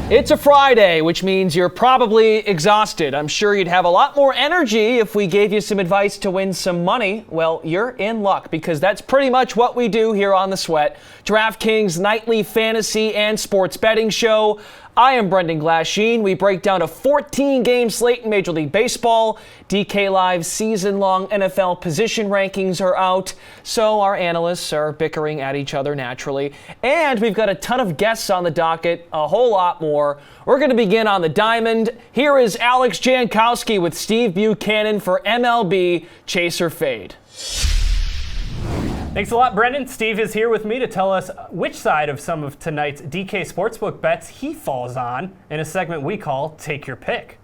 It's a Friday, which means you're probably exhausted. I'm sure you'd have a lot more energy if we gave you some advice to win some money. Well, you're in luck because that's pretty much what we do here on The Sweat, DraftKings nightly fantasy and sports betting show. I am Brendan Glasheen. We break down a 14-game slate in Major League Baseball. DK Live's season-long NFL position rankings are out, so our analysts are bickering at each other naturally. And we've got a ton of guests on the docket, a whole lot more. We're going to begin on the diamond. Here is Alex Jankowski with Steve Buchanan for MLB Chase or Fade. Thanks a lot, Brendan. Steve is here with me to tell us which side of some of tonight's DK Sportsbook bets he falls on in a segment we call Take Your Pick.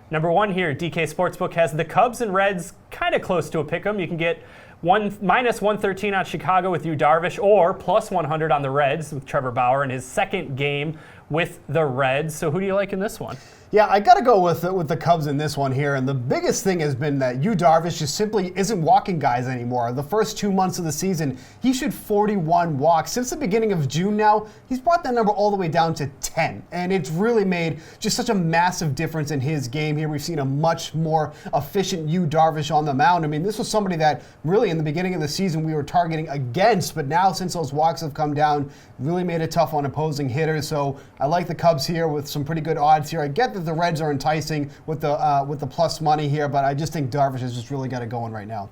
Number one here, DK Sportsbook has the Cubs and Reds kind of close to a pick'em. You can get minus 113 on Chicago with Yu Darvish or plus 100 on the Reds with Trevor Bauer in his second game with the Reds. So who do you like in this one? Yeah, I got to go with the Cubs in this one here. And the biggest thing has been that Yu Darvish just simply isn't walking guys anymore. The first 2 months of the season, he should 41 walks. Since the beginning of June now, he's brought that number all the way down to 10. And it's really made just such a massive difference in his game here. We've seen a much more efficient Yu Darvish on the mound. I mean, this was somebody that really in the beginning of the season we were targeting against. But now since those walks have come down, really made it tough on opposing hitters. So I like the Cubs here with some pretty good odds here. I get that the Reds are enticing with the plus money here, but I just think Darvish has just really got it going right now.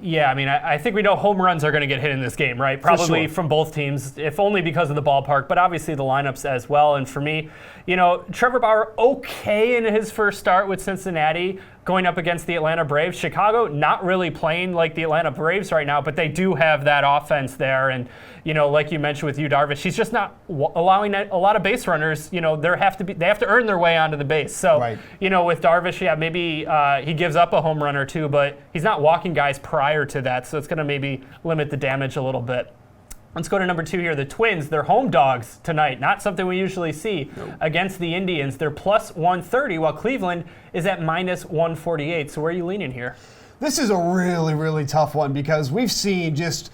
Yeah, I mean, I think we know home runs are going to get hit in this game, right? Probably sure. From both teams, if only because of the ballpark, but obviously the lineups as well. And for me, you know, Trevor Bauer, okay in his first start with Cincinnati, going up against the Atlanta Braves. Chicago, not really playing like the Atlanta Braves right now, but they do have that offense there. And, you know, like you mentioned with Yu Darvish, he's just not allowing a lot of base runners. You know, they have to earn their way onto the base. So, right. You know, with Darvish, yeah, maybe he gives up a home run or two, but he's not walking guys prior to that. So it's going to maybe limit the damage a little bit. Let's go to number two here. The Twins, they're home dogs tonight. Not something we usually see against the Indians. They're plus 130, while Cleveland is at minus 148. So where are you leaning here? This is a really, really tough one because we've seen just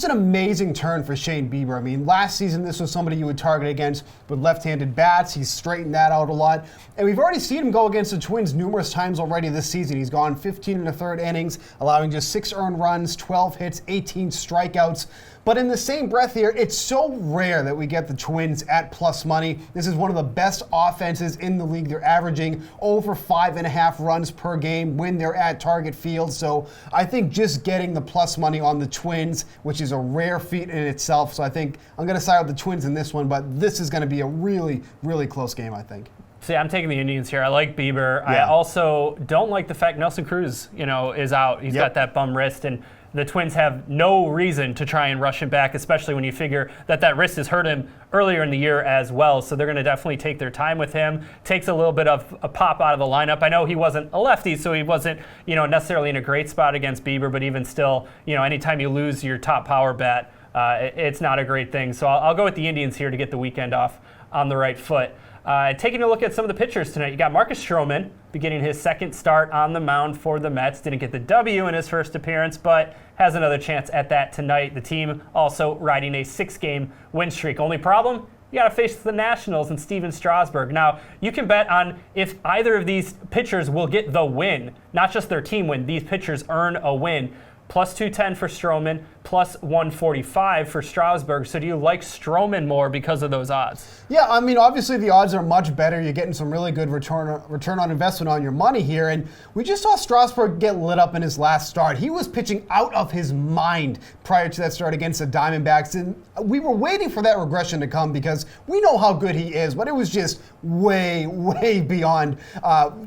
an amazing turn for Shane Bieber. I mean, last season, this was somebody you would target against with left-handed bats. He's straightened that out a lot. And we've already seen him go against the Twins numerous times already this season. He's gone 15 and a third innings, allowing just 6 earned runs, 12 hits, 18 strikeouts. But in the same breath here, it's so rare that we get the Twins at plus money. This is one of the best offenses in the league. They're averaging over 5.5 runs per game when they're at Target Field. So I think just getting the plus money on the Twins, which is a rare feat in itself. So I think I'm going to side with the Twins in this one, but this is going to be a really, really close game, I think. See, I'm taking the Indians here. I like Bieber. Yeah. I also don't like the fact Nelson Cruz, you know, is out. He's got that bum wrist, and the Twins have no reason to try and rush him back, especially when you figure that wrist has hurt him earlier in the year as well. So they're going to definitely take their time with him. Takes a little bit of a pop out of the lineup. I know he wasn't a lefty, so he wasn't, you know, necessarily in a great spot against Bieber, but even still, you know, anytime you lose your top power bat, it's not a great thing. So I'll go with the Indians here to get the weekend off on the right foot. Taking a look at some of the pitchers tonight, you got Marcus Stroman beginning his second start on the mound for the Mets. Didn't get the W in his first appearance, but has another chance at that tonight. The team also riding a 6-game win streak. Only problem? You got to face the Nationals and Steven Strasburg. Now, you can bet on if either of these pitchers will get the win, not just their team win. These pitchers earn a win. Plus 210 for Stroman, plus 145 for Strasburg. So do you like Stroman more because of those odds? Yeah, I mean, obviously the odds are much better. You're getting some really good return on investment on your money here. And we just saw Strasburg get lit up in his last start. He was pitching out of his mind prior to that start against the Diamondbacks. And we were waiting for that regression to come because we know how good he is, but it was just way, way beyond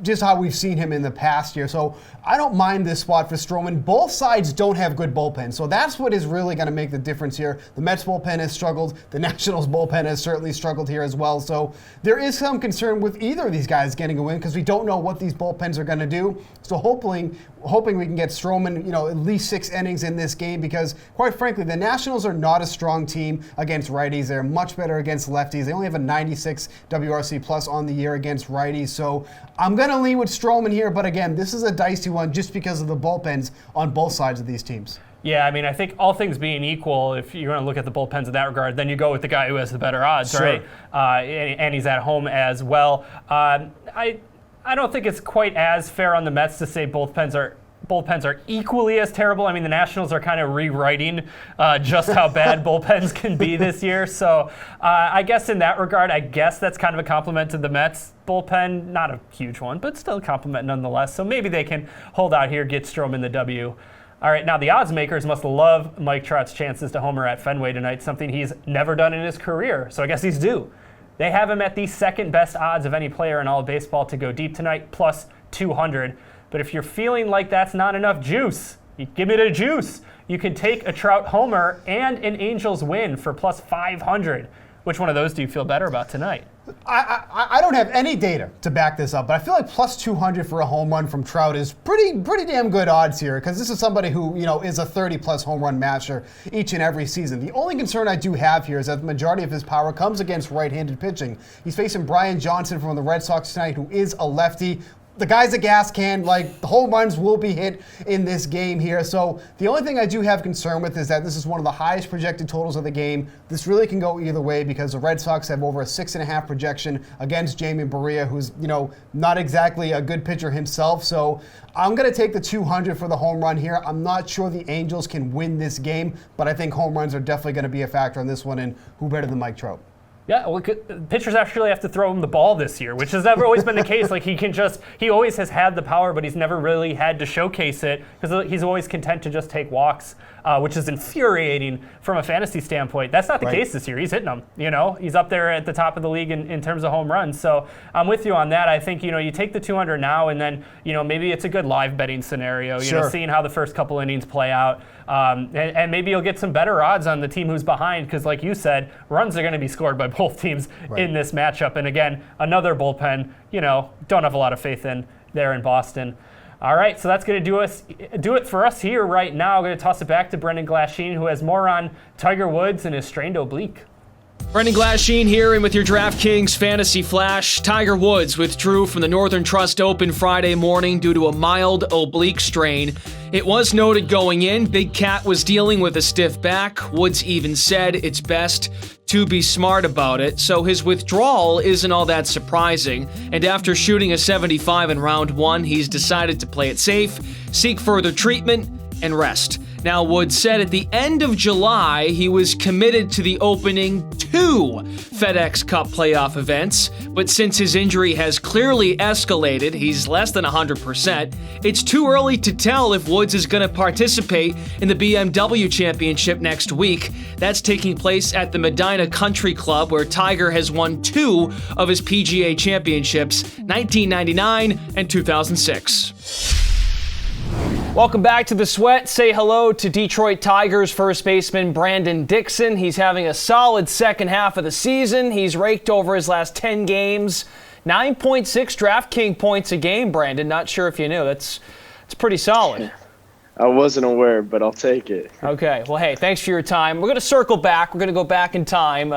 just how we've seen him in the past year. So I don't mind this spot for Stroman. Both sides don't have good bullpens, so that's what is really going to make the difference here. The Mets bullpen has struggled. The Nationals bullpen has certainly struggled here as well. So there is some concern with either of these guys getting a win because we don't know what these bullpens are going to do. So hoping we can get Stroman, you know, at least 6 innings in this game because, quite frankly, the Nationals are not a strong team against righties. They're much better against lefties. They only have a 96 WRC plus on the year against righties. So I'm going to lean with Stroman here, but again, this is a dicey one just because of the bullpens on both sides of these teams. Yeah, I mean, I think all things being equal, if you're going to look at the bullpens in that regard, then you go with the guy who has the better odds, Sure. right? And he's at home as well. I don't think it's quite as fair on the Mets to say bullpens are equally as terrible. I mean, the Nationals are kind of rewriting just how bad bullpens can be this year. So I guess in that regard, I guess that's kind of a compliment to the Mets bullpen. Not a huge one, but still a compliment nonetheless. So maybe they can hold out here, get Stroman the W. All right, now the odds makers must love Mike Trout's chances to homer at Fenway tonight, something he's never done in his career. So I guess he's due. They have him at the second best odds of any player in all of baseball to go deep tonight, plus 200. But if you're feeling like that's not enough juice, give me the juice. You can take a Trout homer and an Angels win for plus 500. Which one of those do you feel better about tonight? I don't have any data to back this up, but I feel like plus 200 for a home run from Trout is pretty damn good odds here, because this is somebody who is a 30-plus home run matcher each and every season. The only concern I do have here is that the majority of his power comes against right-handed pitching. He's facing Brian Johnson from the Red Sox tonight, who is a lefty. The guy's a gas can, the home runs will be hit in this game here. So the only thing I do have concern with is that this is one of the highest projected totals of the game. This really can go either way, because the Red Sox have over a 6.5 projection against Jamie Barria, who's, not exactly a good pitcher himself. So I'm going to take the 200 for the home run here. I'm not sure the Angels can win this game, but I think home runs are definitely going to be a factor in this one, and who better than Mike Trout? Yeah, well, pitchers actually have to throw him the ball this year, which has never always been the case. He always has had the power, but he's never really had to showcase it, because he's always content to just take walks, which is infuriating from a fantasy standpoint. That's not the case this year. He's hitting them, He's up there at the top of the league in terms of home runs. So I'm with you on that. I think, you take the 200 now, and then, maybe it's a good live betting scenario, seeing how the first couple innings play out. And maybe you'll get some better odds on the team who's behind, because like you said, runs are going to be scored by both teams in this matchup. And again, another bullpen, don't have a lot of faith in there in Boston. All right, so that's going to do it for us here right now. I'm going to toss it back to Brendan Glasheen, who has more on Tiger Woods and his strained oblique. Brendan Glasheen here, and with your DraftKings Fantasy Flash, Tiger Woods withdrew from the Northern Trust Open Friday morning due to a mild oblique strain. It was noted going in, Big Cat was dealing with a stiff back. Woods even said it's best to be smart about it, so his withdrawal isn't all that surprising. And after shooting a 75 in round one, he's decided to play it safe, seek further treatment, and rest. Now, Woods said at the end of July, he was committed to the opening 2 FedEx Cup playoff events, but since his injury has clearly escalated, he's less than 100%, it's too early to tell if Woods is going to participate in the BMW Championship next week. That's taking place at the Medina Country Club, where Tiger has won 2 of his PGA championships, 1999 and 2006. Welcome back to The Sweat. Say hello to Detroit Tigers first baseman Brandon Dixon. He's having a solid second half of the season. He's raked over his last 10 games. 9.6 DraftKings points a game, Brandon. Not sure if you knew. That's pretty solid. I wasn't aware, but I'll take it. Okay. Well, hey, thanks for your time. We're going to circle back. We're going to go back in time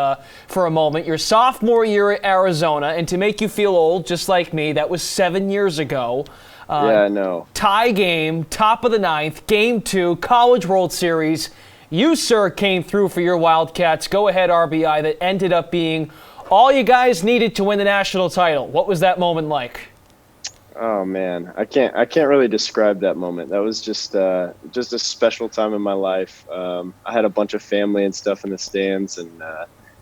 for a moment. Your sophomore year at Arizona, and to make you feel old, just like me, that was 7 years ago. Yeah, I know. Tie game, top of the ninth, game 2, College World Series. You, sir, came through for your Wildcats. Go-ahead RBI that ended up being all you guys needed to win the national title. What was that moment like? Oh man, I can't really describe that moment. That was just a special time in my life. I had a bunch of family and stuff in the stands, and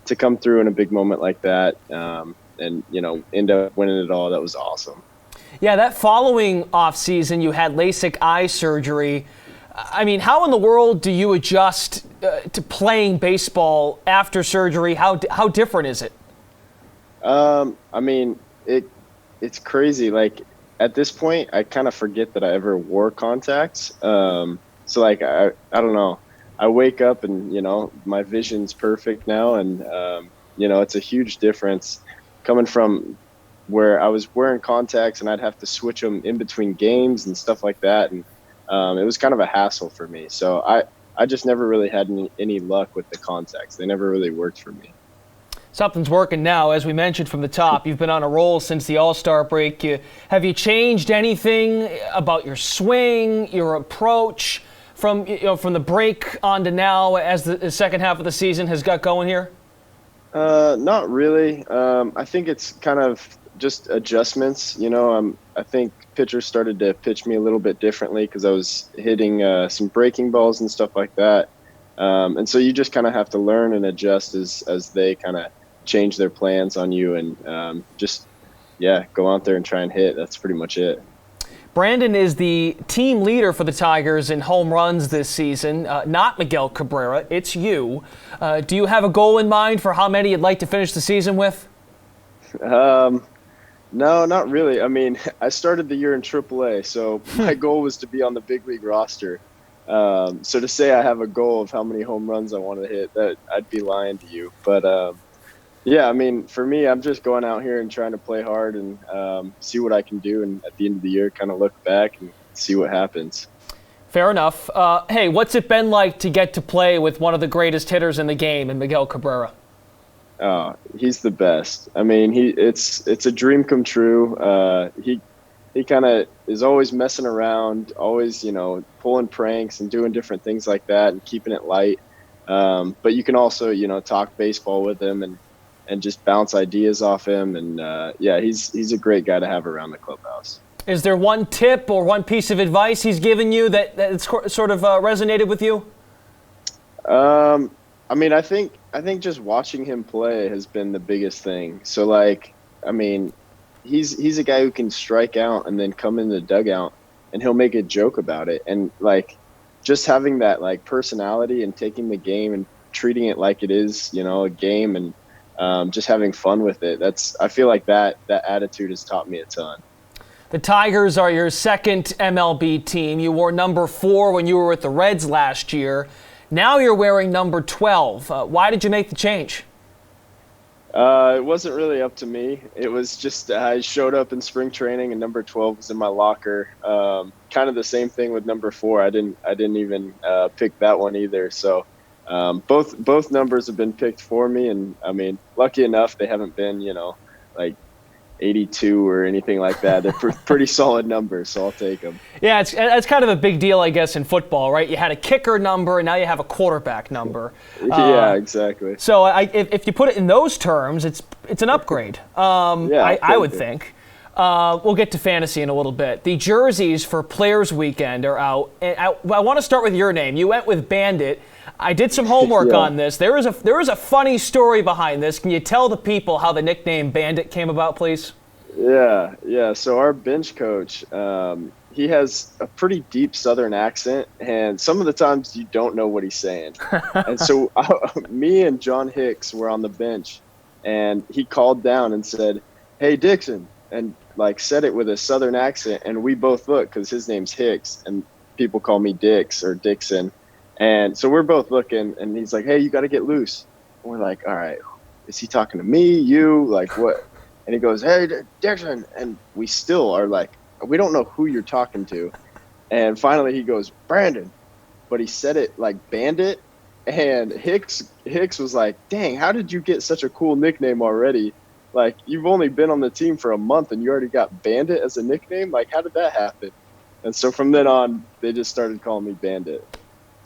to come through in a big moment like that, and end up winning it all, that was awesome. Yeah, that following offseason, you had LASIK eye surgery. I mean, how in the world do you adjust to playing baseball after surgery? How different is it? I mean, it's crazy. Like, at this point, I kind of forget that I ever wore contacts. So, like, I don't know. I wake up and, my vision's perfect now. And, it's a huge difference coming from where I was wearing contacts and I'd have to switch them in between games and stuff like that. And it was kind of a hassle for me. So I just never really had any luck with the contacts. They never really worked for me. Something's working now. As we mentioned from the top, you've been on a roll since the All-Star break. Have you changed anything about your swing, your approach from the break on to now as the second half of the season has got going here? Not really. I think it's kind of just adjustments. I think pitchers started to pitch me a little bit differently because I was hitting some breaking balls and stuff like that. And so you just kind of have to learn and adjust as they kind of change their plans on you, and go out there and try and hit. That's pretty much it. Brandon is the team leader for the Tigers in home runs this season, not Miguel Cabrera. It's you. Do you have a goal in mind for how many you'd like to finish the season with? No, not really. I mean, I started the year in AAA, so my goal was to be on the big league roster. So to say I have a goal of how many home runs I want to hit, that I'd be lying to you. But I mean, for me, I'm just going out here and trying to play hard and see what I can do, and at the end of the year, kind of look back and see what happens. Fair enough. Hey, what's it been like to get to play with one of the greatest hitters in the game, in Miguel Cabrera? Oh, he's the best. I mean, it's a dream come true. He kind of is always messing around, always, pulling pranks and doing different things like that and keeping it light. But you can also, talk baseball with him and just bounce ideas off him. And he's a great guy to have around the clubhouse. Is there one tip or one piece of advice he's given you that sort of resonated with you? I mean, I think just watching him play has been the biggest thing. So, I mean, he's a guy who can strike out and then come in the dugout and he'll make a joke about it. And, just having that, personality and taking the game and treating it like it is, a game and just having fun with it. I feel like that attitude has taught me a ton. The Tigers are your second MLB team. You wore number 4 when you were with the Reds last year. Now you're wearing number 12. Why did you make the change? It wasn't really up to me. It was just I showed up in spring training and number 12 was in my locker. Kind of the same thing with number 4. I didn't even pick that one either. So both numbers have been picked for me, and I mean, lucky enough they haven't been 82 or anything like that. They're pretty solid numbers, so I'll take them. Yeah, it's kind of a big deal, I guess, in football, right? You had a kicker number, and now you have a quarterback number. Yeah, exactly. So if you put it in those terms, it's an upgrade. I would think. We'll get to fantasy in a little bit. The jerseys for Players Weekend are out. And I want to start with your name. You went with Bandit. I did some homework on this. There is a funny story behind this. Can you tell the people how the nickname Bandit came about, please? Yeah. So our bench coach, he has a pretty deep Southern accent, and some of the times you don't know what he's saying. And so me and John Hicks were on the bench, and he called down and said, "Hey, Dixon," and said it with a Southern accent, and we both looked because his name's Hicks, and people call me Dix or Dixon. And so we're both looking, and he's like, "Hey, you got to get loose." And we're like, "All right, is he talking to me, you, what?" And he goes, "Hey, Dixon." And we still are we don't know who you're talking to. And finally he goes, "Brandon." But he said it like Bandit. And Hicks was like, "Dang, how did you get such a cool nickname already? You've only been on the team for a month and you already got Bandit as a nickname? How did that happen?" And so from then on, they just started calling me Bandit.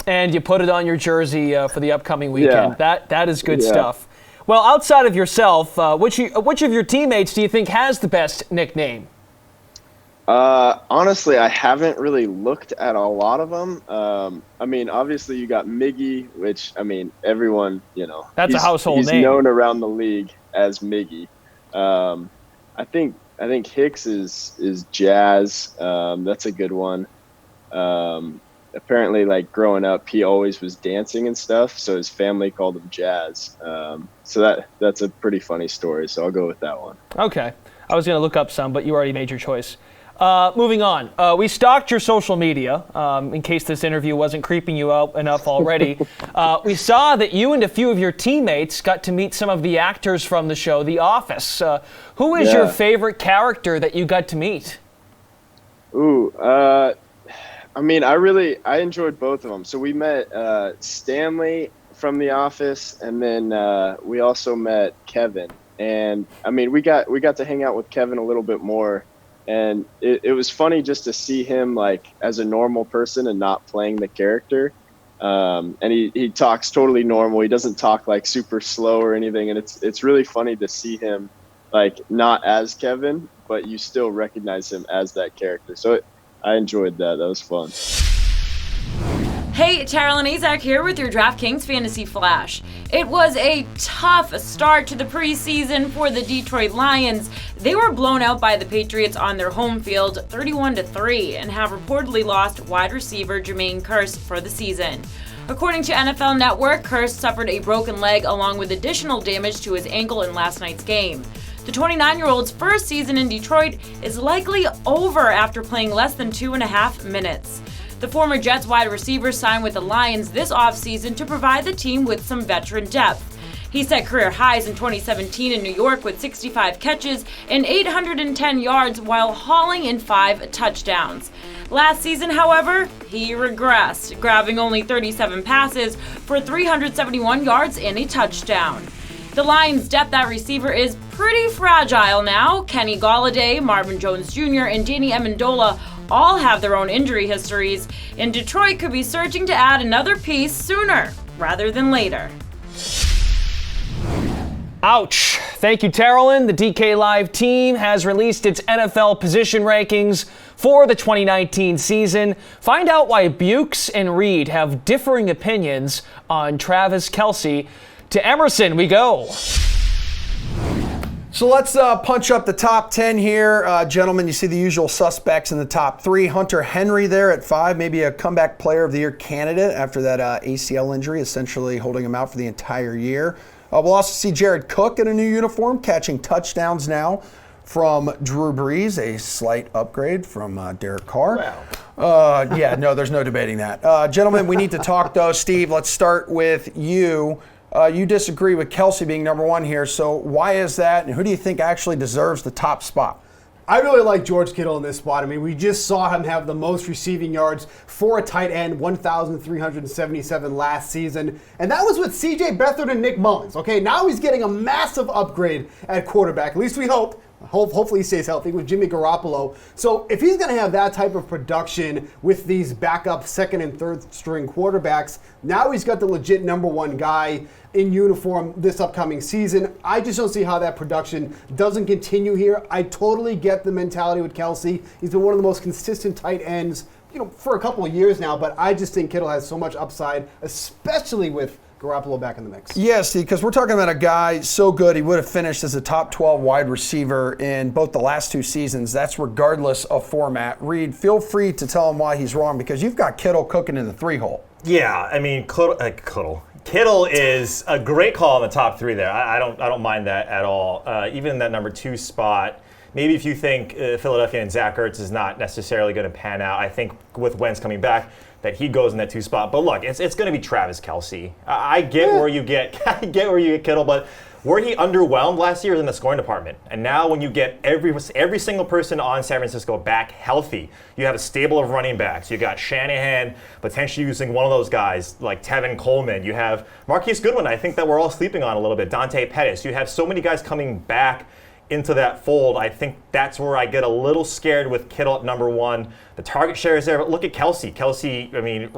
And you put it on your jersey for the upcoming weekend. Yeah. That is good stuff. Well, outside of yourself, which of your teammates do you think has the best nickname? Honestly, I haven't really looked at a lot of them. I mean, obviously you got Miggy, which, I mean, everyone, That's a household name. He's known around the league as Miggy. I think Hicks is Jazz. That's a good one. Apparently, growing up, he always was dancing and stuff, so his family called him Jazz. So that's a pretty funny story, so I'll go with that one. Okay. I was going to look up some, but you already made your choice. Moving on. We stalked your social media, in case this interview wasn't creeping you out enough already. We saw that you and a few of your teammates got to meet some of the actors from the show The Office. Who is your favorite character that you got to meet? Ooh, I mean, I enjoyed both of them. So we met Stanley from The Office, and then we also met Kevin. And I mean, we got to hang out with Kevin a little bit more And it was funny just to see him like as a normal person and not playing the character. And he talks totally normal. He doesn't talk like super slow or anything. And it's really funny to see him like not as Kevin, but you still recognize him as that character. So I enjoyed that. That was fun. Hey, Taryn and Azak here with your DraftKings Fantasy Flash. It was a tough start to the preseason for the Detroit Lions. They were blown out by the Patriots on their home field 31-3 and have reportedly lost wide receiver Jermaine Kearse for the season. According to NFL Network, Kearse suffered a broken leg along with additional damage to his ankle in last night's game. The 29-year-old's first season in Detroit is likely over after playing less than 2.5 minutes. The former Jets wide receiver signed with the Lions this offseason to provide the team with some veteran depth. He set career highs in 2017 in New York with 65 catches and 810 yards while hauling in 5 touchdowns. Last season, however, he regressed, grabbing only 37 passes for 371 yards and a touchdown. The Lions' depth at receiver is pretty fragile now. Kenny Golladay, Marvin Jones Jr., and Danny Amendola all have their own injury histories, and Detroit could be searching to add another piece sooner rather than later. Ouch. Thank you, Terrellin. The DK Live team has released its NFL position rankings for the 2019 season. Find out why Bukes and Reed have differing opinions on Travis Kelce. To Emerson we go. So let's punch up the top 10 here. Gentlemen, you see the usual suspects in the top 3. Hunter Henry there at 5, maybe a comeback player of the year candidate after that ACL injury, essentially holding him out for the entire year. We'll also see Jared Cook in a new uniform, catching touchdowns now from Drew Brees, a slight upgrade from Derek Carr. Wow. Yeah, no, there's no debating that. Gentlemen, we need to talk, though. Steve, let's start with you. You disagree with Kelce being number 1 here, so why is that, and who do you think actually deserves the top spot? I really like George Kittle in this spot. I mean, we just saw him have the most receiving yards for a tight end, 1,377 last season. And that was with C.J. Beathard and Nick Mullins. Okay, now he's getting a massive upgrade at quarterback. At least we hope. Hopefully he stays healthy with Jimmy Garoppolo. So if he's going to have that type of production with these backup second and third string quarterbacks, now he's got the legit number 1 guy in uniform this upcoming season. I just don't see how that production doesn't continue here. I totally get the mentality with Kelce. He's been one of the most consistent tight ends, for a couple of years now, but I just think Kittle has so much upside, especially with Garoppolo back in the mix. Yes, because we're talking about a guy so good he would have finished as a top 12 wide receiver in both the last 2 seasons. That's regardless of format. Reed, feel free to tell him why he's wrong because you've got Kittle cooking in the 3-hole. Yeah, I mean, Kittle is a great call in the top 3 there. I don't mind that at all. Even in that number 2 spot, maybe if you think Philadelphia and Zach Ertz is not necessarily going to pan out, I think with Wentz coming back, that he goes in that 2 spot. But look, it's going to be Travis Kelce. I get where you get Kittle, but where he underwhelmed last year is in the scoring department. And now when you get every single person on San Francisco back healthy, you have a stable of running backs. You got Shanahan potentially using one of those guys like Tevin Coleman. You have Marquise Goodwin, I think that we're all sleeping on a little bit. Dante Pettis. You have so many guys coming back into that fold. I think that's where I get a little scared with Kittle at number 1. The target share is there, but look at Kelce. Kelce, I mean,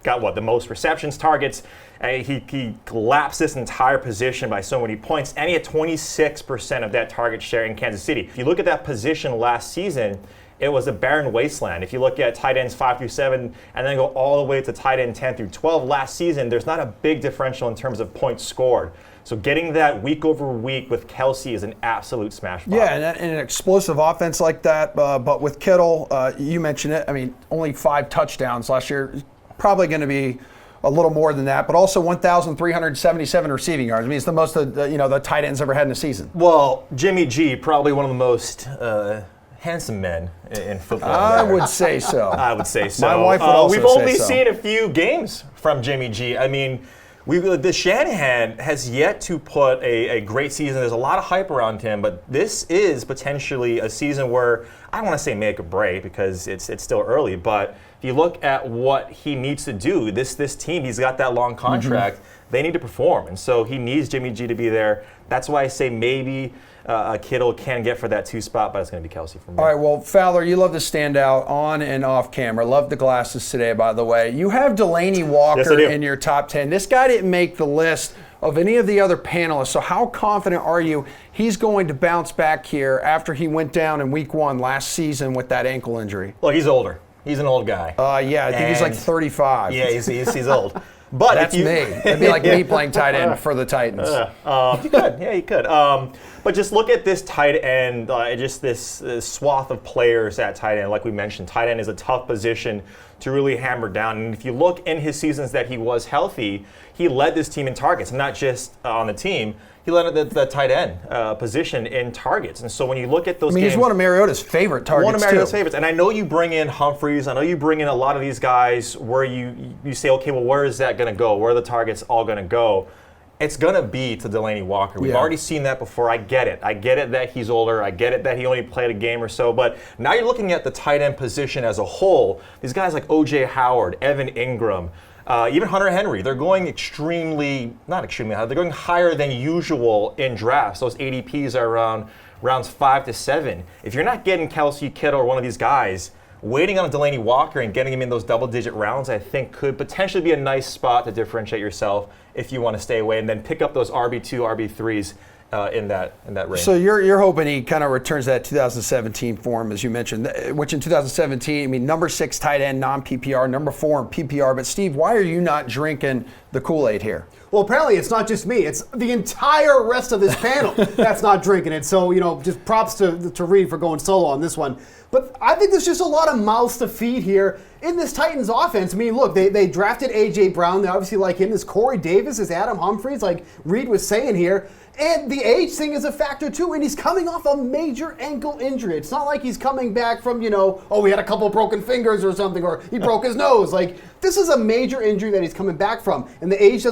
got the most receptions, targets. He collapsed this entire position by so many points, and he had 26% of that target share in Kansas City. If you look at that position last season, it was a barren wasteland. If you look at tight ends 5 through 7 and then go all the way to tight end 10 through 12 last season, there's not a big differential in terms of points scored. So getting that week over week with Kelce is an absolute smash spot. Yeah, and an explosive offense like that. But with Kittle, you mentioned it. I mean, only 5 touchdowns last year. Probably going to be a little more than that, but also 1,377 receiving yards. I mean, it's the most the tight ends ever had in a season. Well, Jimmy G, probably one of the most handsome men in football. I would say so. I would say so. My wife would also We've say only so. seen a few games from Jimmy G. I mean, the Shanahan has yet to put a great season. There's a lot of hype around him, but this is potentially a season where I don't want to say make or break because it's still early, but if you look at what he needs to do, this team, he's got that long contract. They need to perform, and so he needs Jimmy G to be there. That's why I say maybe Kittle can get for that 2 spot, but it's going to be Kelsey for me. All right, well, Fowler, you love to stand out on and off camera. Love the glasses today, by the way. You have Delaney Walker in your top 10. This guy didn't make the list of any of the other panelists, so how confident are you he's going to bounce back here after he went down in week 1 last season with that ankle injury? Well, he's older. He's an old guy. Yeah, I think he's like 35. Yeah, he's old. But that's me. That'd be like me playing tight end for the Titans. You could. Yeah, you could. But just look at this tight end, just this swath of players at tight end. Like we mentioned, tight end is a tough position to really hammer down. And if you look in his seasons that he was healthy, he led this team in targets, not just on the team. He led the tight end position in targets. And so when you look at those games, he's one of Mariota's favorite targets, One of Mariota's favorites. And I know you bring in Humphreys. I know you bring in a lot of these guys where you say, okay, well, where is that going to go? Where are the targets all going to go? It's going to be to Delaney Walker. We've already seen that before. I get it. I get it that he's older. I get it that he only played a game or so. But now you're looking at the tight end position as a whole. These guys like O.J. Howard, Evan Ingram, even Hunter Henry, they're going not extremely high, they're going higher than usual in drafts. Those ADPs are around rounds 5 to 7. If you're not getting Kelsey, Kittle, or one of these guys, waiting on Delaney Walker and getting him in those double-digit rounds, I think could potentially be a nice spot to differentiate yourself if you want to stay away and then pick up those RB2, RB3s in that range. So you're hoping he kind of returns that 2017 form, as you mentioned, which in 2017, number 6 tight end, non-PPR, number 4 in PPR. But Steve, why are you not drinking the Kool-Aid here? Well, apparently it's not just me. It's the entire rest of this panel that's not drinking it. So, just props to Reed for going solo on this one. But I think there's just a lot of mouths to feed here in this Titans offense. Look, they drafted A.J. Brown. They obviously like him. There's Corey Davis, there's Adam Humphries, like Reed was saying here. And the age thing is a factor too, and he's coming off a major ankle injury. It's not like he's coming back from, he had a couple broken fingers or something, or he broke his nose. Like, this is a major injury that he's coming back from, and the age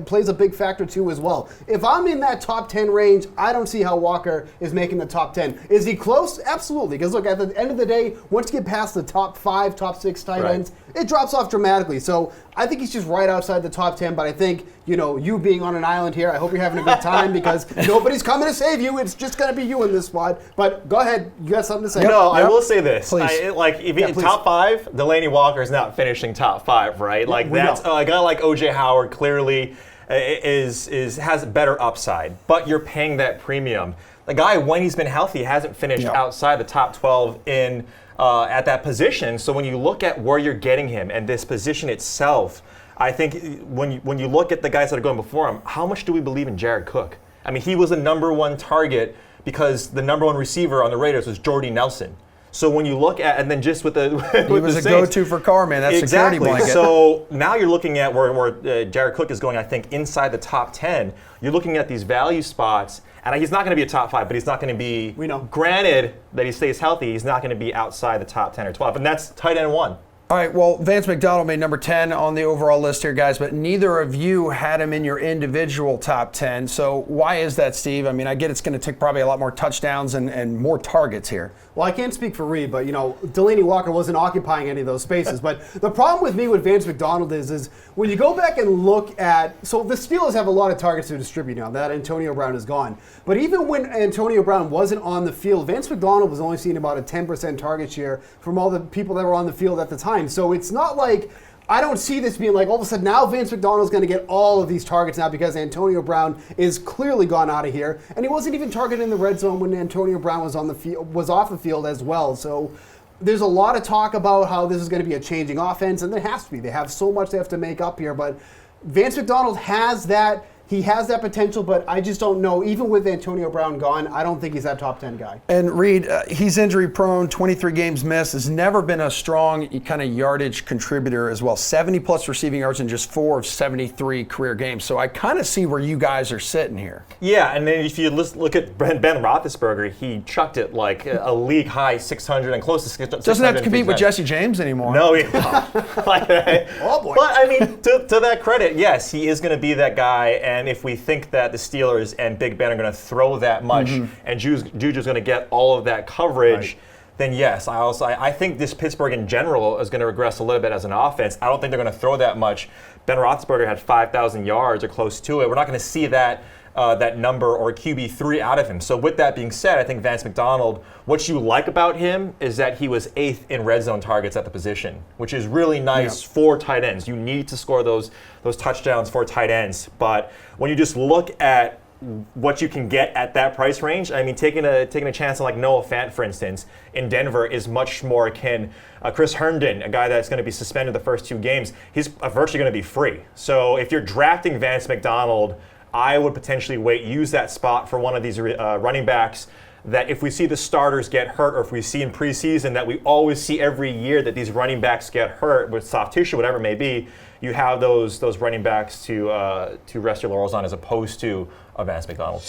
plays a big factor too as well. If I'm in that top 10 range, I don't see how Walker is making the top 10. Is he close? Absolutely, because look, at the end of the day, once you get past the top 5, top 6 tight ends, it drops off dramatically. So I think he's just right outside the top 10, but I think, you being on an island here, I hope you're having a good time because nobody's coming to save you. It's just going to be you in this squad. But go ahead. You got something to say? I will say this. Please. If top 5, Delaney Walker is not finishing top 5, right? Like, that's a guy like O.J. Howard clearly has better upside, but you're paying that premium. The guy, when he's been healthy, hasn't finished outside the top 12 at that position. So when you look at where you're getting him and this position itself, I think when you look at the guys that are going before him, how much do we believe in Jared Cook? He was the number 1 target because the number 1 receiver on the Raiders was Jordy Nelson. So when you look at, and then just with the he was a go-to for Carr, man. That's security blanket. So now you're looking at where Jared Cook is going, I think, inside the top 10. You're looking at these value spots, and he's not going to be a top 5, but he's not going to be, granted that he stays healthy, he's not going to be outside the top 10 or 12. And that's tight end 1. All right, well, Vance McDonald made number 10 on the overall list here, guys, but neither of you had him in your individual top 10. So why is that, Steve? I get it's going to take probably a lot more touchdowns and more targets here. Well, I can't speak for Reed, but, Delaney Walker wasn't occupying any of those spaces. But the problem with me with Vance McDonald is when you go back and look at, so the Steelers have a lot of targets to distribute now that Antonio Brown is gone. But even when Antonio Brown wasn't on the field, Vance McDonald was only seeing about a 10% target share from all the people that were on the field at the time. So it's not like, I don't see this being like all of a sudden now Vance McDonald's going to get all of these targets now because Antonio Brown is clearly gone out of here, and he wasn't even targeted in the red zone when Antonio Brown was on the field, was off the field as well. So there's a lot of talk about how this is going to be a changing offense, and there has to be. They have so much they have to make up here, but Vance McDonald has that. He has that potential, but I just don't know. Even with Antonio Brown gone, I don't think he's that top 10 guy. And Reed, he's injury prone, 23 games missed, has never been a strong kind of yardage contributor as well. 70-plus receiving yards in just 4 of 73 career games. So I kind of see where you guys are sitting here. Yeah, and then if you look at Ben Roethlisberger, he chucked it like a league-high 600 and close to 600. Doesn't have to compete with Jesse James anymore. No, oh boy. But to that credit, yes, he is going to be that guy. And if we think that the Steelers and Big Ben are going to throw that much and Juju's going to get all of that coverage, then yes, I think this Pittsburgh in general is going to regress a little bit as an offense. I don't think they're going to throw that much. Ben Roethlisberger had 5,000 yards or close to it. We're not going to see that that number or QB3 out of him. So with that being said, I think Vance McDonald, what you like about him is that he was 8th in red zone targets at the position, which is really nice for tight ends. You need to score those touchdowns for tight ends. But when you just look at what you can get at that price range, I mean, taking a chance on like Noah Fant, for instance, in Denver is much more akin. Chris Herndon, a guy that's going to be suspended the first 2 games, he's virtually going to be free. So if you're drafting Vance McDonald, I would potentially use that spot for one of these running backs that if we see the starters get hurt, or if we see in preseason that we always see every year that these running backs get hurt with soft tissue, whatever it may be, you have those running backs to rest your laurels on, as opposed to a Vance McDonald.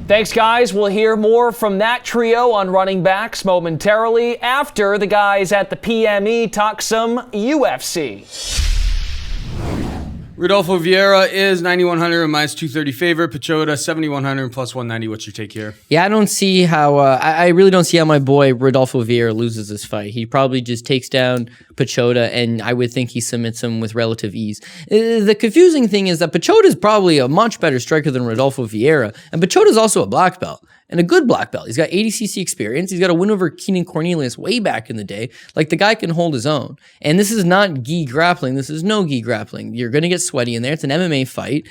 Thanks, guys. We'll hear more from that trio on running backs momentarily after the guys at the PME talk some UFC. Rodolfo Vieira is 9,100 and minus 230 favorite. Pachota 7,100 and plus 190. What's your take here? Yeah, I don't see how. I really don't see how my boy Rodolfo Vieira loses this fight. He probably just takes down Pachota, and I would think he submits him with relative ease. The confusing thing is that Pachota is probably a much better striker than Rodolfo Vieira, and Pachota is also a black belt. And a good black belt. He's got ADCC experience. He's got a win over Keenan Cornelius way back in the day. Like, the guy can hold his own. And this is not gi grappling. This is no gi grappling. You're going to get sweaty in there. It's an MMA fight.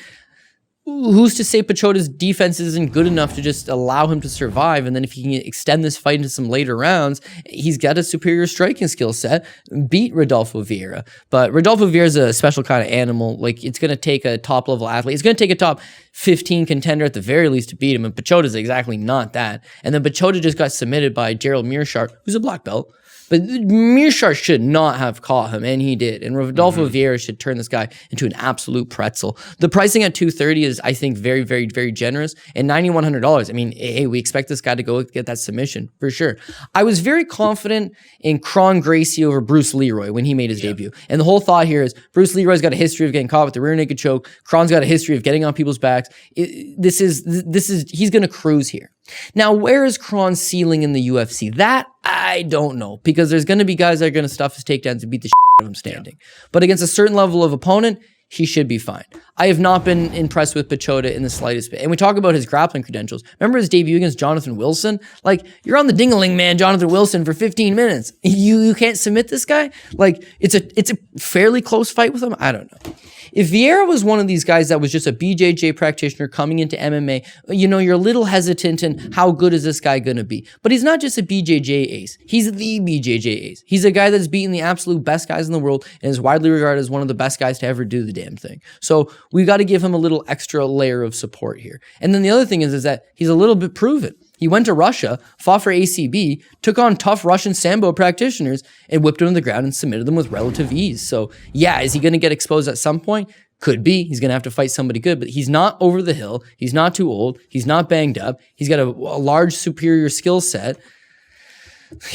Who's to say Pachota's defense isn't good enough to just allow him to survive? And then if he can extend this fight into some later rounds, he's got a superior striking skill set, beat Rodolfo Vieira. But Rodolfo Vieira is a special kind of animal. Like, it's going to take a top-level athlete. It's going to take a top 15 contender at the very least to beat him, and Pachota's exactly not that. And then Pachota just got submitted by Gerald Mearshart, who's a black belt. But Mearshart should not have caught him, and he did. And Rodolfo Vieira should turn this guy into an absolute pretzel. The pricing at $230 is, I think, very, very, very generous. And $9,100, I mean, hey, we expect this guy to go get that submission, for sure. I was very confident in Kron Gracie over Bruce Leroy when he made his debut. And the whole thought here is Bruce Leroy's got a history of getting caught with the rear naked choke. Kron's got a history of getting on people's backs. He's going to cruise here. Now, where is Kron's ceiling in the UFC? That I don't know, because there's going to be guys that are going to stuff his takedowns and beat the shit out of him standing. But against a certain level of opponent, he should be fine. I have not been impressed with Pachota in the slightest bit. And we talk about his grappling credentials. Remember his debut against Jonathan Wilson? Like, you're on the ding-a-ling man, Jonathan Wilson, for 15 minutes. You can't submit this guy? Like, it's a fairly close fight with him? I don't know. If Vieira was one of these guys that was just a BJJ practitioner coming into MMA, you're a little hesitant in how good is this guy going to be. But he's not just a BJJ ace. He's the BJJ ace. He's a guy that's beaten the absolute best guys in the world and is widely regarded as one of the best guys to ever do the damn thing. So we've got to give him a little extra layer of support here. And then the other thing is that he's a little bit proven. He went to Russia, fought for ACB, took on tough Russian Sambo practitioners, and whipped them to the ground and submitted them with relative ease. So, yeah, is he going to get exposed at some point? Could be. He's going to have to fight somebody good, but he's not over the hill. He's not too old. He's not banged up. He's got a large, superior skill set.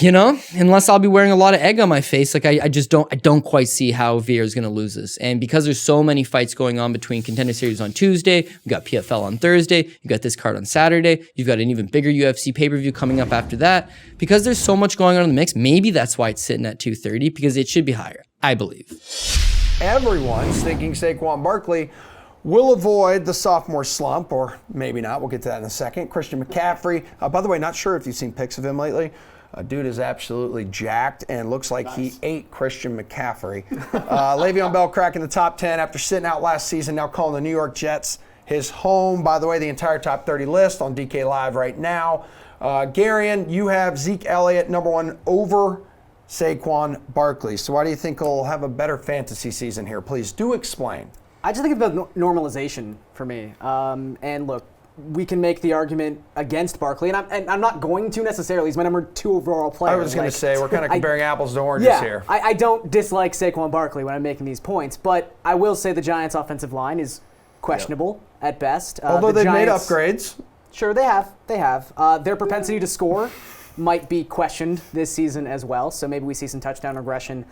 Unless I'll be wearing a lot of egg on my face, like I don't quite see how Vieira's going to lose this. And because there's so many fights going on between Contender Series on Tuesday, we got PFL on Thursday, you got this card on Saturday, you've got an even bigger UFC pay-per-view coming up after that. Because there's so much going on in the mix, maybe that's why it's sitting at 230, because it should be higher, I believe. Everyone's thinking Saquon Barkley will avoid the sophomore slump, or maybe not. We'll get to that in a second. Christian McCaffrey, by the way, not sure if you've seen pics of him lately. Dude is absolutely jacked and looks like he ate Christian McCaffrey. Le'Veon Bell cracking the top 10 after sitting out last season, now calling the New York Jets his home. By the way, the entire top 30 list on DK Live right now. Garion, you have Zeke Elliott, number one, over Saquon Barkley. So why do you think he'll have a better fantasy season here? Please do explain. I just think it's about normalization for me. And look, we can make the argument against Barkley, and I'm not going to necessarily. He's my number 2 overall player. I was going to say, we're kind of comparing apples to oranges here. I don't dislike Saquon Barkley when I'm making these points, but I will say the Giants' offensive line is questionable at best. Although they've made upgrades. Sure, they have. Their propensity to score might be questioned this season as well, so maybe we see some touchdown regression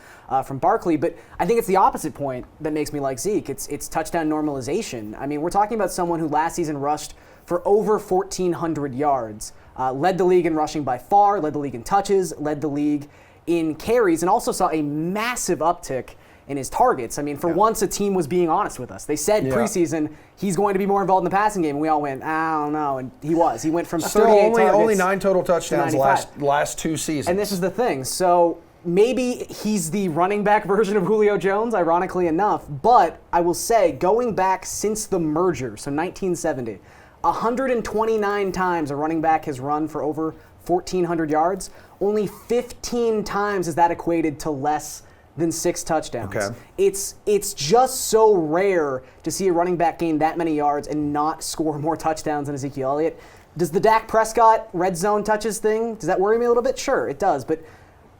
from Barkley. But I think it's the opposite point that makes me like Zeke. It's touchdown normalization. I mean, we're talking about someone who last season rushed for over 1,400 yards, led the league in rushing by far, led the league in touches, led the league in carries, and also saw a massive uptick in his targets. I mean, for once, a team was being honest with us. They said preseason he's going to be more involved in the passing game, and we all went, I don't know. And he was. He went from 38 targets only 9 total touchdowns to 95. last 2 seasons. And this is the thing. So maybe he's the running back version of Julio Jones, ironically enough. But I will say, going back since the merger, so 1970, 129 times a running back has run for over 1,400 yards. Only 15 times is that equated to less than 6 touchdowns. Okay. It's just so rare to see a running back gain that many yards and not score more touchdowns than Ezekiel Elliott. Does the Dak Prescott red zone touches thing, does that worry me a little bit? Sure, it does. But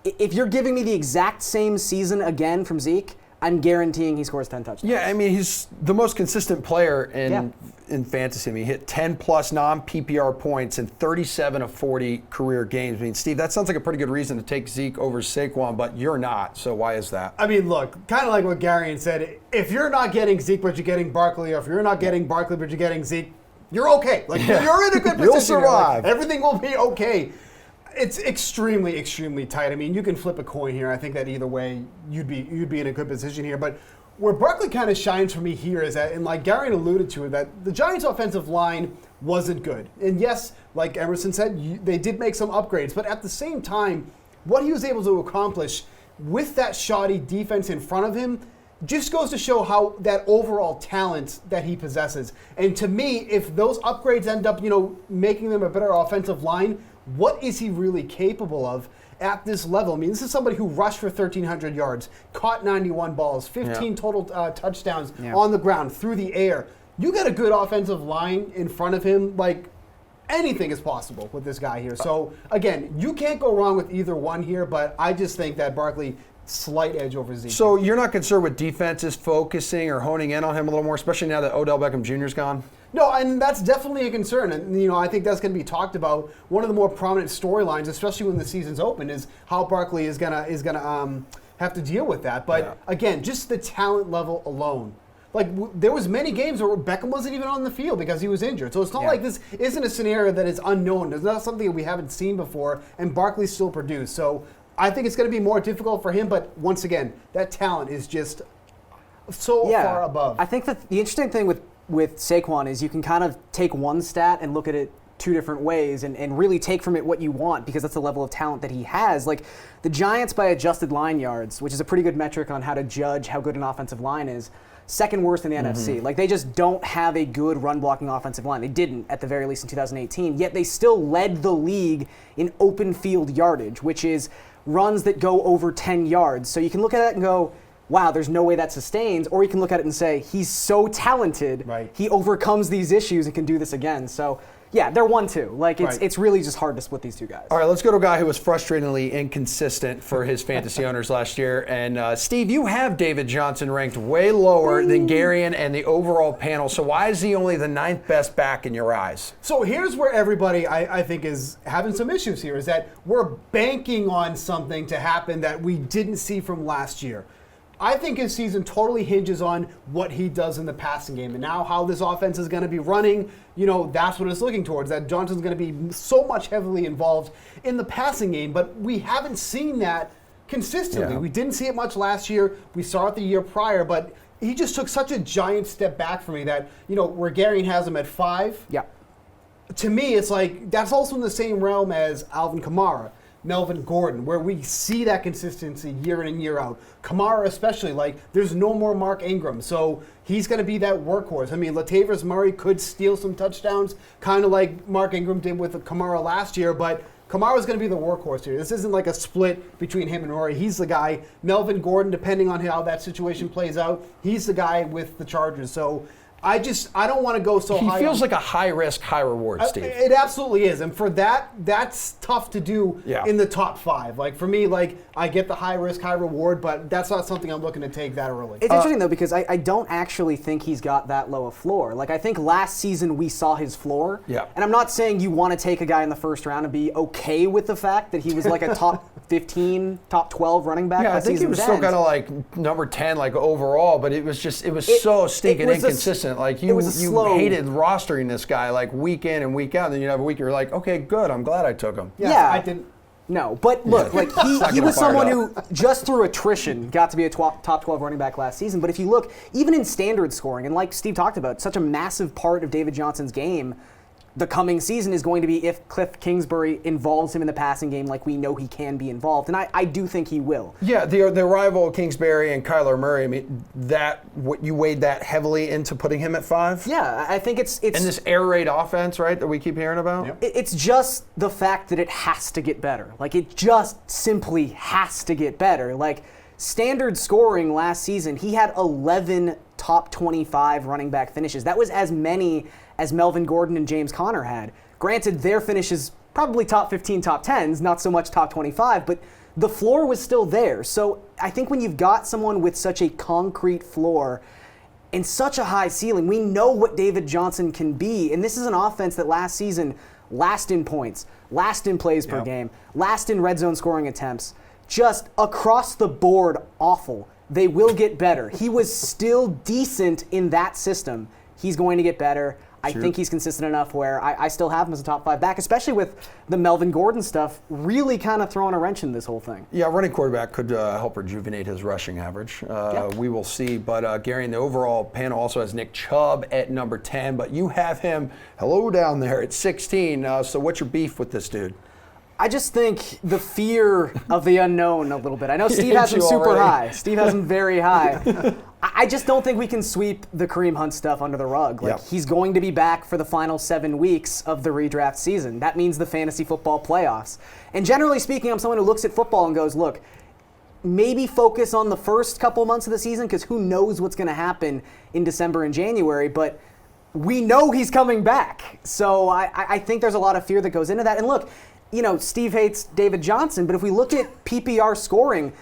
if you're giving me the exact same season again from Zeke, I'm guaranteeing he scores 10 touchdowns. Yeah, I mean, he's the most consistent player in fantasy. I mean, he hit 10-plus non-PPR points in 37 of 40 career games. I mean, Steve, that sounds like a pretty good reason to take Zeke over Saquon, but you're not, so why is that? I mean, look, kind of like what Garion said, if you're not getting Zeke but you're getting Barkley, or if you're not getting Barkley but you're getting Zeke, you're okay. Like, you're in a good position. You'll survive. Like, everything will be okay. It's extremely, extremely tight. I mean, you can flip a coin here. I think that either way, you'd be in a good position here. But where Barkley kind of shines for me here is that, and like Gary alluded to it, that the Giants' offensive line wasn't good. And yes, like Emerson said, they did make some upgrades. But at the same time, what he was able to accomplish with that shoddy defense in front of him just goes to show how that overall talent that he possesses. And to me, if those upgrades end up, making them a better offensive line, what is he really capable of at this level? I mean, this is somebody who rushed for 1,300 yards, caught 91 balls, 15 total touchdowns on the ground, through the air. You get a good offensive line in front of him, like, anything is possible with this guy here. So, again, you can't go wrong with either one here, but I just think that Barkley, slight edge over Zeke. So you're not concerned with defenses focusing or honing in on him a little more, especially now that Odell Beckham Jr. is gone? No, and that's definitely a concern. And, I think that's going to be talked about. One of the more prominent storylines, especially when the season's open, is how Barkley is gonna have to deal with that. But again, just the talent level alone. Like, there was many games where Beckham wasn't even on the field because he was injured. So it's not like this isn't a scenario that is unknown. It's not something that we haven't seen before, and Barkley still produced. So I think it's going to be more difficult for him. But once again, that talent is just so far above. I think that the interesting thing with Saquon is you can kind of take one stat and look at it 2 different ways and really take from it what you want, because that's the level of talent that he has. Like, the Giants by adjusted line yards, which is a pretty good metric on how to judge how good an offensive line is, second worst in the NFC. Like, they just don't have a good run-blocking offensive line. They didn't, at the very least, in 2018. Yet they still led the league in open field yardage, which is runs that go over 10 yards. So you can look at that and go, wow, there's no way that sustains. Or you can look at it and say, he's so talented, he overcomes these issues and can do this again. So, yeah, they're 1-2. Like, it's really just hard to split these 2 guys. All right, let's go to a guy who was frustratingly inconsistent for his fantasy owners last year. And, Steve, you have David Johnson ranked way lower than Garion and the overall panel. So why is he only the 9th best back in your eyes? So here's where everybody, I think, is having some issues here, is that we're banking on something to happen that we didn't see from last year. I think his season totally hinges on what he does in the passing game. And now how this offense is going to be running, that's what it's looking towards, that Johnson's going to be so much heavily involved in the passing game. But we haven't seen that consistently. We didn't see it much last year. We saw it the year prior. But he just took such a giant step back for me that, where Garion has him at 5. Yeah. To me, it's like that's also in the same realm as Alvin Kamara, Melvin Gordon, where we see that consistency year in and year out. Kamara especially, like, there's no more Mark Ingram, so he's going to be that workhorse. I mean, Latavius Murray could steal some touchdowns, kind of like Mark Ingram did with Kamara last year, but Kamara's going to be the workhorse here. This isn't like a split between him and Murray. He's the guy. Melvin Gordon, depending on how that situation plays out, he's the guy with the Chargers. So I don't want to go so high. He feels like a high risk, high reward, Steve. It absolutely is. And for that's tough to do in the top 5. Like, for me, like, I get the high risk, high reward, but that's not something I'm looking to take that early. It's interesting, though, because I don't actually think he's got that low a floor. Like, I think last season we saw his floor. Yeah. And I'm not saying you want to take a guy in the first round and be okay with the fact that he was like a top 15, top 12 running back. Yeah, I think he was still kind of like number 10, like, overall, but it was so stinking inconsistent. Like, you hated rostering this guy, like, week in and week out, and then you have a week you're like, okay, good, I'm glad I took him. Yeah. I didn't. No, but look, like he was someone who just through attrition got to be a top 12 running back last season. But if you look, even in standard scoring, and like Steve talked about, such a massive part of David Johnson's game the coming season is going to be if Cliff Kingsbury involves him in the passing game like we know he can be involved. And I do think he will. Yeah, the rival Kingsbury and Kyler Murray, I mean, you weighed that heavily into putting him at 5? Yeah, I think it's and this air raid offense, right, that we keep hearing about? Yep. It's just the fact that it has to get better. Like, it just simply has to get better. Like, standard scoring last season, he had 11 top 25 running back finishes. That was as many as Melvin Gordon and James Conner had. Granted, their finishes probably top 15, top 10s, not so much top 25, but the floor was still there. So I think when you've got someone with such a concrete floor and such a high ceiling, we know what David Johnson can be. And this is an offense that last season, last in points, last in plays per game, last in red zone scoring attempts, just across the board awful. They will get better. He was still decent in that system. He's going to get better. I think he's consistent enough where I still have him as a top 5 back, especially with the Melvin Gordon stuff really kind of throwing a wrench in this whole thing. Yeah, running quarterback could help rejuvenate his rushing average. We will see. But Gary, in the overall panel also has Nick Chubb at number 10, but you have him, down there at 16. So what's your beef with this dude? I just think the fear of the unknown a little bit. I know Steve has him super high. Steve has him very high. I just don't think we can sweep the Kareem Hunt stuff under the rug. Like, he's going to be back for the final 7 weeks of the redraft season. That means the fantasy football playoffs. And generally speaking, I'm someone who looks at football and goes, look, maybe focus on the first couple months of the season because who knows what's going to happen in December and January. But we know he's coming back. So I think there's a lot of fear that goes into that. And look, you know, Steve hates David Johnson, but if we look at PPR scoring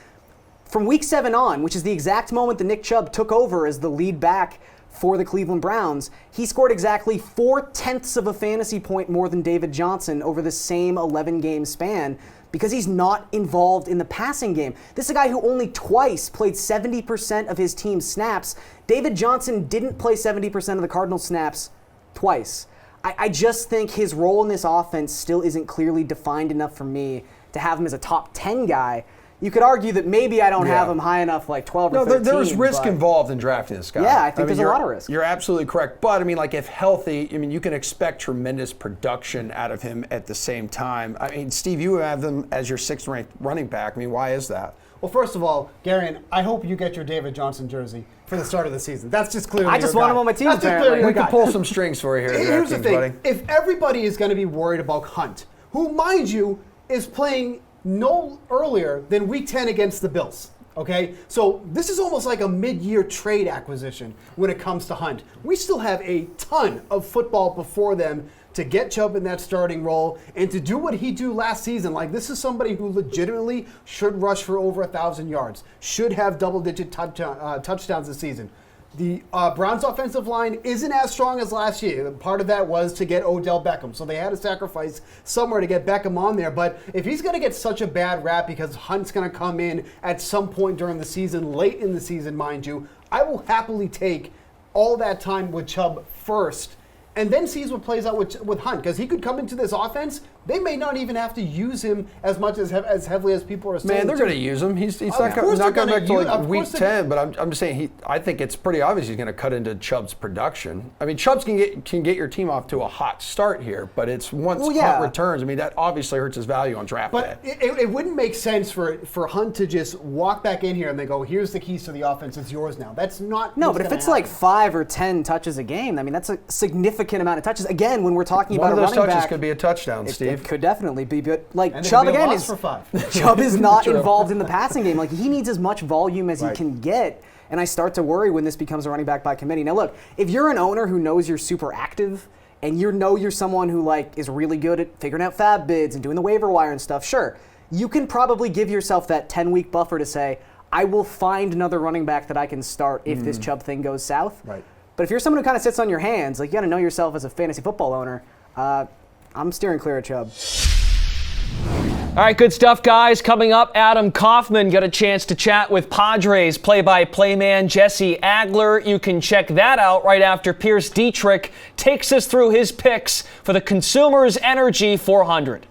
from week 7 on, which is the exact moment that Nick Chubb took over as the lead back for the Cleveland Browns, he scored exactly 0.4 of a fantasy point more than David Johnson over the same 11-game span because he's not involved in the passing game. This is a guy who only twice played 70% of his team's snaps. David Johnson didn't play 70% of the Cardinals' snaps twice. I just think his role in this offense still isn't clearly defined enough for me to have him as a top 10 guy. You could argue that maybe I don't have him high enough, like 12 or 13. There's risk involved in drafting this guy. Yeah, I think there's a lot of risk. You're absolutely correct. But, I mean, like, if healthy, I mean, you can expect tremendous production out of him at the same time. I mean, Steve, you have him as your 6th-ranked running back. I mean, why is that? Well, first of all, Gary, I hope you get your David Johnson jersey for the start of the season. That's just clearly I just want him on my team, apparently. We can pull some strings for you here. Here's the thing. Buddy. If everybody is going to be worried about Hunt, who, mind you, is playing no earlier than week 10 against the Bills, okay? So this is almost like a mid-year trade acquisition when it comes to Hunt. We still have a ton of football before them to get Chubb in that starting role and to do what he did last season. Like, this is somebody who legitimately should rush for over 1,000 yards, should have double-digit touchdowns this season. The Browns' offensive line isn't as strong as last year. Part of that was to get Odell Beckham, so they had to sacrifice somewhere to get Beckham on there. But if he's going to get such a bad rap because Hunt's going to come in at some point during the season, late in the season, mind you, I will happily take all that time with Chubb first and then sees what plays out with Hunt, because he could come into this offense. They may not even have to use him as much as heavily as people are saying. Man, they're going to use him. He's not coming back to like week 10, but I'm just saying I think it's pretty obvious he's going to cut into Chubb's production. I mean, Chubb's can get your team off to a hot start here, but it's once Hunt returns, I mean, that obviously hurts his value on draft day. But it wouldn't make sense for Hunt to just walk back in here and they go, here's the keys to the offense, it's yours now. That's not No, but if it's like 5 or 10 touches a game, I mean, that's a significant amount of touches. Again, when we're talking about a running back, one of those touches could be a touchdown, Steve. It could definitely be, but like Chubb again is Chubb is not involved in the passing game. Like, he needs as much volume as he can get, and I start to worry when this becomes a running back by committee. Now, look, if you're an owner who knows you're super active and you know you're someone who like is really good at figuring out fab bids and doing the waiver wire and stuff, sure, you can probably give yourself that 10-week buffer to say, I will find another running back that I can start if this Chubb thing goes south. Right. But if you're someone who kind of sits on your hands, like, you got to know yourself as a fantasy football owner. I'm steering clear of Chubb. All right, good stuff, guys. Coming up, Adam Kaufman got a chance to chat with Padres play-by-play man Jesse Agler. You can check that out right after Pierce Dietrich takes us through his picks for the Consumers Energy 400.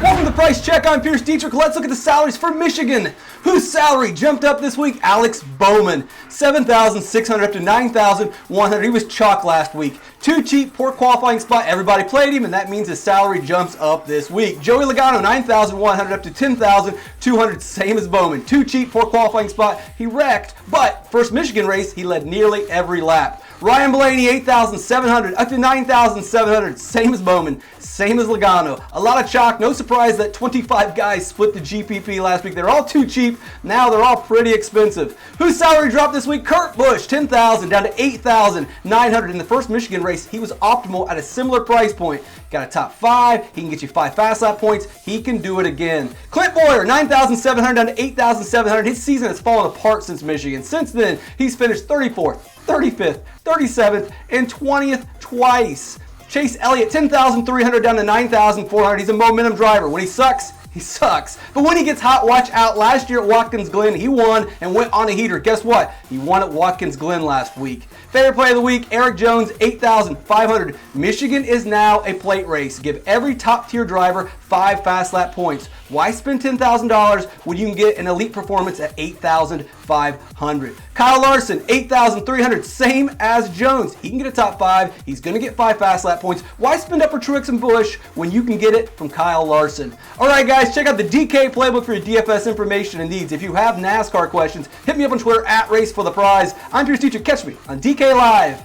Welcome to Price Check. I'm Pierce Dietrich. Let's look at the salaries for Michigan. Whose salary jumped up this week? Alex Bowman. $7,600 up to $9,100. He was chalk last week. Too cheap, poor qualifying spot. Everybody played him, and that means his salary jumps up this week. Joey Logano, $9,100 up to $10,200. Same as Bowman. Too cheap, poor qualifying spot. He wrecked, but first Michigan race, he led nearly every lap. Ryan Blaney, $8,700 up to $9,700. Same as Bowman. Same as Logano. A lot of chalk. No surprise that 25 guys split the GPP last week. They're all too cheap. Now they're all pretty expensive. Whose salary dropped this week? Kurt Busch, $10,000 down to $8,900. In the first Michigan race, he was optimal at a similar price point. Got a top 5. He can get you 5 fast lap points. He can do it again. Clint Boyer, $9,700 down to $8,700. His season has fallen apart since Michigan. Since then, he's finished 34th, 35th, 37th, and 20th twice. Chase Elliott, $10,300 down to $9,400. He's a momentum driver. When he sucks, he sucks. But when he gets hot, watch out. Last year at Watkins Glen, he won and went on a heater. Guess what? He won at Watkins Glen last week. Favorite play of the week, Eric Jones, $8,500. Michigan is now a plate race. Give every top-tier driver 5 fast lap points. Why spend $10,000 when you can get an elite performance at $8,500? Kyle Larson, $8,300, same as Jones. He can get a top 5. He's going to get 5 fast lap points. Why spend up for Truex and Busch when you can get it from Kyle Larson? All right, guys, check out the DK playbook for your DFS information and needs. If you have NASCAR questions, hit me up on Twitter at @RaceForThePrize. I'm Pierce Teacher. Catch me on DK Live.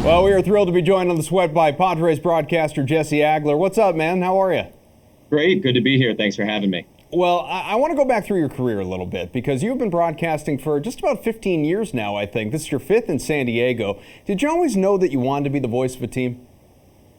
Well, we are thrilled to be joined on the Sweat by Padres broadcaster Jesse Agler. What's up, man? How are you? Great. Good to be here. Thanks for having me. Well, I want to go back through your career a little bit because you've been broadcasting for just about 15 years now, I think. This is your 5th in San Diego. Did you always know that you wanted to be the voice of a team?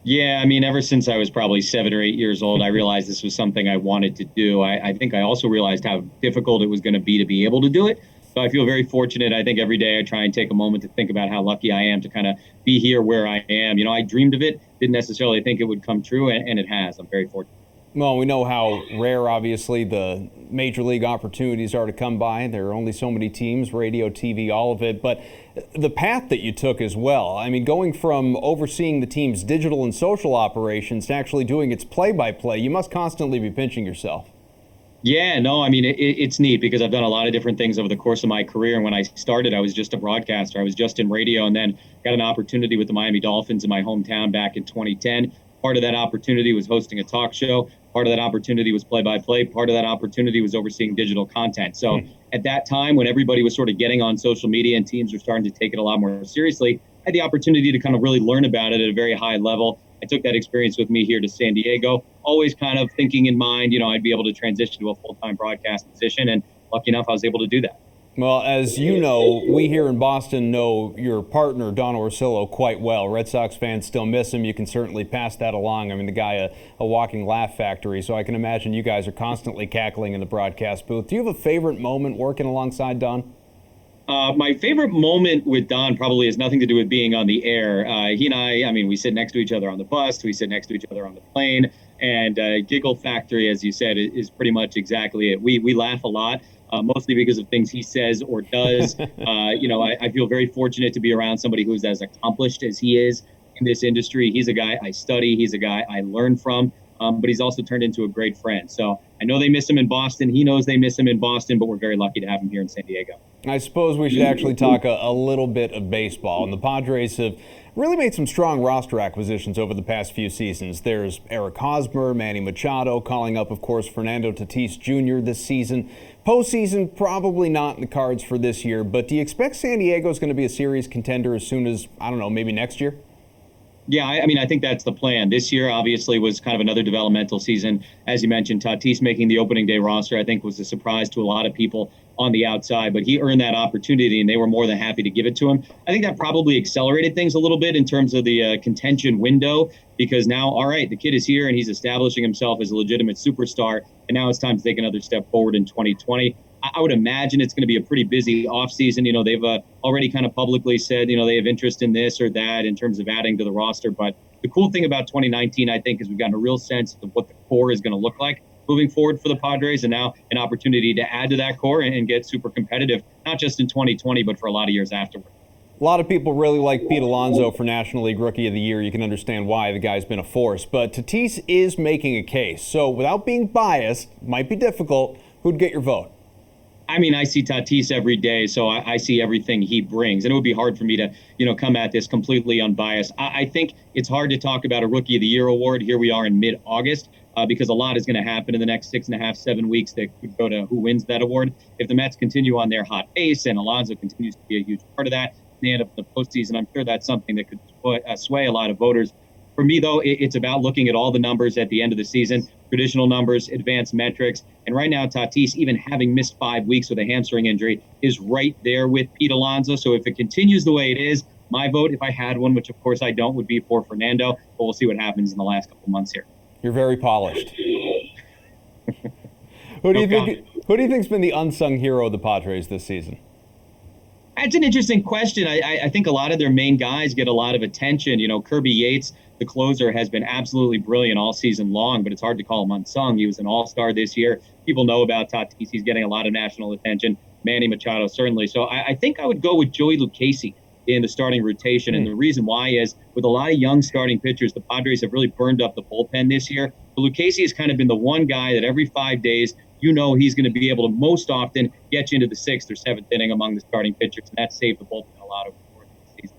Yeah, I mean, ever since I was probably 7 or 8 years old, I realized this was something I wanted to do. I think I also realized how difficult it was going to be able to do it. So I feel very fortunate. I think every day I try and take a moment to think about how lucky I am to kind of be here where I am. You know, I dreamed of it, didn't necessarily think it would come true, and it has. I'm very fortunate. Well, we know how rare, obviously, the major league opportunities are to come by. There are only so many teams, radio, TV, all of it. But the path that you took as well, I mean, going from overseeing the team's digital and social operations to actually doing its play-by-play, you must constantly be pinching yourself. Yeah, no, I mean, it's neat because I've done a lot of different things over the course of my career. And when I started, I was just a broadcaster. I was just in radio and then got an opportunity with the Miami Dolphins in my hometown back in 2010. Part of that opportunity was hosting a talk show. Part of that opportunity was play-by-play. Part of that opportunity was overseeing digital content. So at that time, when everybody was sort of getting on social media and teams were starting to take it a lot more seriously, I had the opportunity to kind of really learn about it at a very high level. I took that experience with me here to San Diego, always kind of thinking in mind, you know, I'd be able to transition to a full-time broadcast position. And lucky enough, I was able to do that. Well, as you know, we here in Boston know your partner, Don Orsillo, quite well. Red Sox fans still miss him. You can certainly pass that along. I mean, the guy, a walking laugh factory, so I can imagine you guys are constantly cackling in the broadcast booth. Do you have a favorite moment working alongside Don? My favorite moment with Don probably has nothing to do with being on the air. He and I mean, we sit next to each other on the bus. We sit next to each other on the plane. And Giggle Factory, as you said, is pretty much exactly it. We laugh a lot. Mostly because of things he says or does. You know, I feel very fortunate to be around somebody who's as accomplished as he is in this industry. He's a guy I study. He's a guy I learn from. But he's also turned into a great friend. So I know they miss him in Boston. He knows they miss him in Boston, but we're very lucky to have him here in San Diego. I suppose we should actually talk a little bit of baseball. And the Padres have really made some strong roster acquisitions over the past few seasons. There's Eric Hosmer, Manny Machado, calling up, of course, Fernando Tatis Jr. this season. Postseason, probably not in the cards for this year, but do you expect San Diego is going to be a series contender as soon as, I don't know, maybe next year? Yeah, I mean, I think that's the plan. This year, obviously, was kind of another developmental season. As you mentioned, Tatis making the opening day roster, I think, was a surprise to a lot of people on the outside, but he earned that opportunity, and they were more than happy to give it to him. I think that probably accelerated things a little bit in terms of the contention window, because now, all right, the kid is here, and he's establishing himself as a legitimate superstar, and now it's time to take another step forward in 2020. I would imagine it's going to be a pretty busy offseason. You know, they've already kind of publicly said, you know, they have interest in this or that in terms of adding to the roster. But the cool thing about 2019, I think, is we've gotten a real sense of what the core is going to look like moving forward for the Padres, and now an opportunity to add to that core and get super competitive, not just in 2020, but for a lot of years afterward. A lot of people really like Pete Alonso for National League Rookie of the Year. You can understand why. The guy's been a force. But Tatis is making a case. So without being biased, might be difficult, who'd get your vote? I mean, I see Tatis every day, so I see everything he brings. And it would be hard for me to, come at this completely unbiased. I think it's hard to talk about a Rookie of the Year award. Here we are in mid-August. Because a lot is going to happen in the next 6.5, 7 weeks that could go to who wins that award. If the Mets continue on their hot pace and Alonso continues to be a huge part of that, the end of the postseason, I'm sure that's something that could sway a lot of voters. For me, though, it's about looking at all the numbers at the end of the season, traditional numbers, advanced metrics. And right now, Tatis, even having missed 5 weeks with a hamstring injury, is right there with Pete Alonso. So if it continues the way it is, my vote, if I had one, which of course I don't, would be for Fernando. But we'll see what happens in the last couple months here. You're very polished. Who do you think's been the unsung hero of the Padres this season? That's an interesting question. I think a lot of their main guys get a lot of attention. Kirby Yates, the closer, has been absolutely brilliant all season long, but it's hard to call him unsung. He was an all-star this year. People know about Tatis. He's getting a lot of national attention. Manny Machado, certainly. So I think I would go with Joey Lucchesi in the starting rotation. And the reason why is with a lot of young starting pitchers, the Padres have really burned up the bullpen this year. But Lucchesi has kind of been the one guy that every 5 days, he's going to be able to most often get you into the 6th or 7th inning among the starting pitchers. And that saved the bullpen a lot over the course of the season.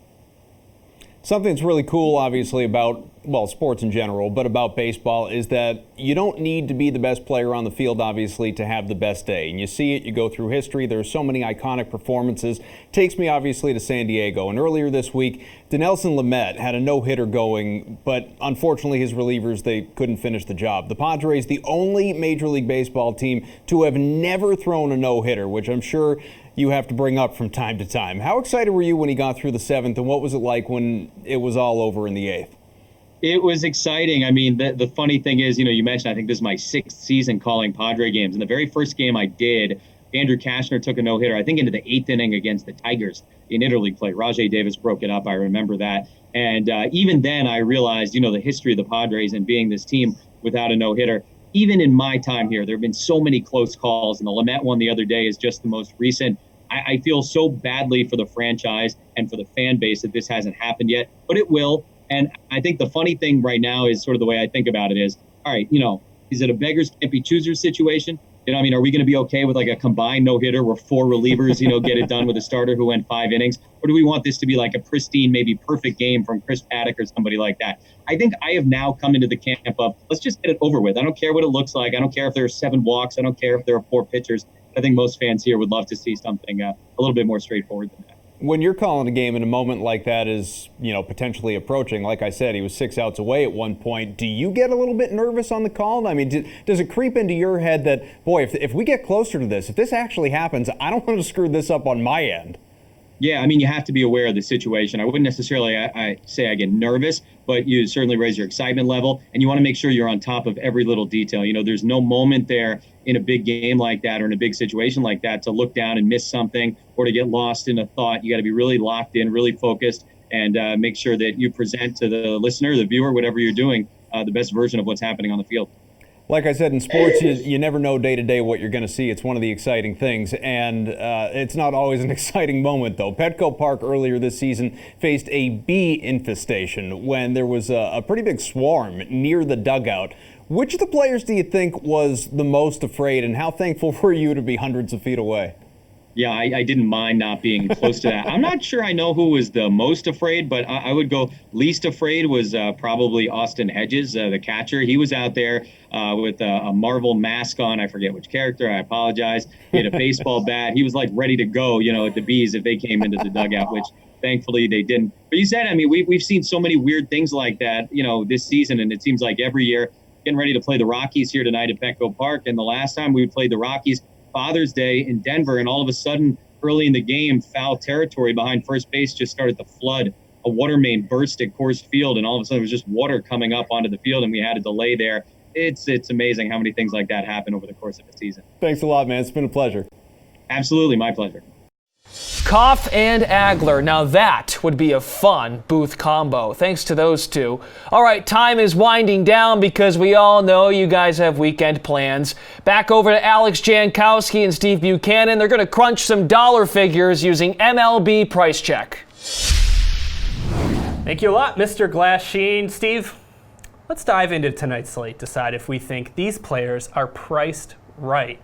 Something that's really cool, obviously, about, sports in general, but about baseball is that you don't need to be the best player on the field, obviously, to have the best day. And you see it, you go through history. There are so many iconic performances. Takes me, obviously, to San Diego. And earlier this week, Dinelson Lamet had a no-hitter going, but unfortunately his relievers, they couldn't finish the job. The Padres, the only Major League Baseball team to have never thrown a no-hitter, which I'm sure you have to bring up from time to time. How excited were you when he got through the 7th, and what was it like when it was all over in the 8th? It was exciting. I mean, the funny thing is, you mentioned, I think this is my 6th season calling Padre games. And the very first game I did, Andrew Kashner took a no-hitter, I think into the 8th inning against the Tigers in interleague play. Rajai Davis broke it up. I remember that. And even then I realized, the history of the Padres and being this team without a no-hitter. Even in my time here, there have been so many close calls. And the Lamet one the other day is just the most recent. I feel so badly for the franchise and for the fan base that this hasn't happened yet, but it will. And I think the funny thing right now is sort of the way I think about it is, all right, is it a beggars can't be choosers situation? Are we going to be okay with like a combined no-hitter where 4 relievers, get it done with a starter who went 5 innings? Or do we want this to be like a pristine, maybe perfect game from Chris Paddock or somebody like that? I think I have now come into the camp of let's just get it over with. I don't care what it looks like. I don't care if there are 7 walks. I don't care if there are 4 pitchers. I think most fans here would love to see something a little bit more straightforward than that. When you're calling a game and a moment like that is, potentially approaching, like I said, he was 6 outs away at one point. Do you get a little bit nervous on the call? I mean, does it creep into your head that, boy, if we get closer to this, if this actually happens, I don't want to screw this up on my end? Yeah, you have to be aware of the situation. I wouldn't necessarily say I get nervous, but you certainly raise your excitement level, and you want to make sure you're on top of every little detail. There's no moment there in a big game like that or in a big situation like that to look down and miss something or to get lost in a thought. You got to be really locked in, really focused, and make sure that you present to the listener, the viewer, whatever you're doing, the best version of what's happening on the field. Like I said, in sports, you never know day to day what you're going to see. It's one of the exciting things, and it's not always an exciting moment, though. Petco Park earlier this season faced a bee infestation when there was a pretty big swarm near the dugout. Which of the players do you think was the most afraid, and how thankful were you to be hundreds of feet away? Yeah, I didn't mind not being close to that. I'm not sure I know who was the most afraid, but I would go least afraid was probably Austin Hedges, the catcher. He was out there with a Marvel mask on. I forget which character. I apologize. He had a baseball bat. He was like ready to go, at the bees if they came into the dugout, which thankfully they didn't. But you said, we've seen so many weird things like that, this season, and it seems like every year getting ready to play the Rockies here tonight at Petco Park. And the last time we played the Rockies, Father's Day in Denver, and all of a sudden early in the game, foul territory behind first base just started to flood. A water main burst at Coors Field, and all of a sudden it was just water coming up onto the field, and we had a delay there. It's amazing how many things like that happen over the course of the season. Thanks a lot, man. It's been a pleasure. Absolutely, my pleasure. Koff and Agler. Now that would be a fun booth combo. Thanks to those two. All right, time is winding down because we all know you guys have weekend plans. Back over to Alex Jankowski and Steve Buchanan. They're going to crunch some dollar figures using MLB Price Check. Thank you a lot, Mr. Glasheen. Steve, let's dive into tonight's slate, decide if we think these players are priced right.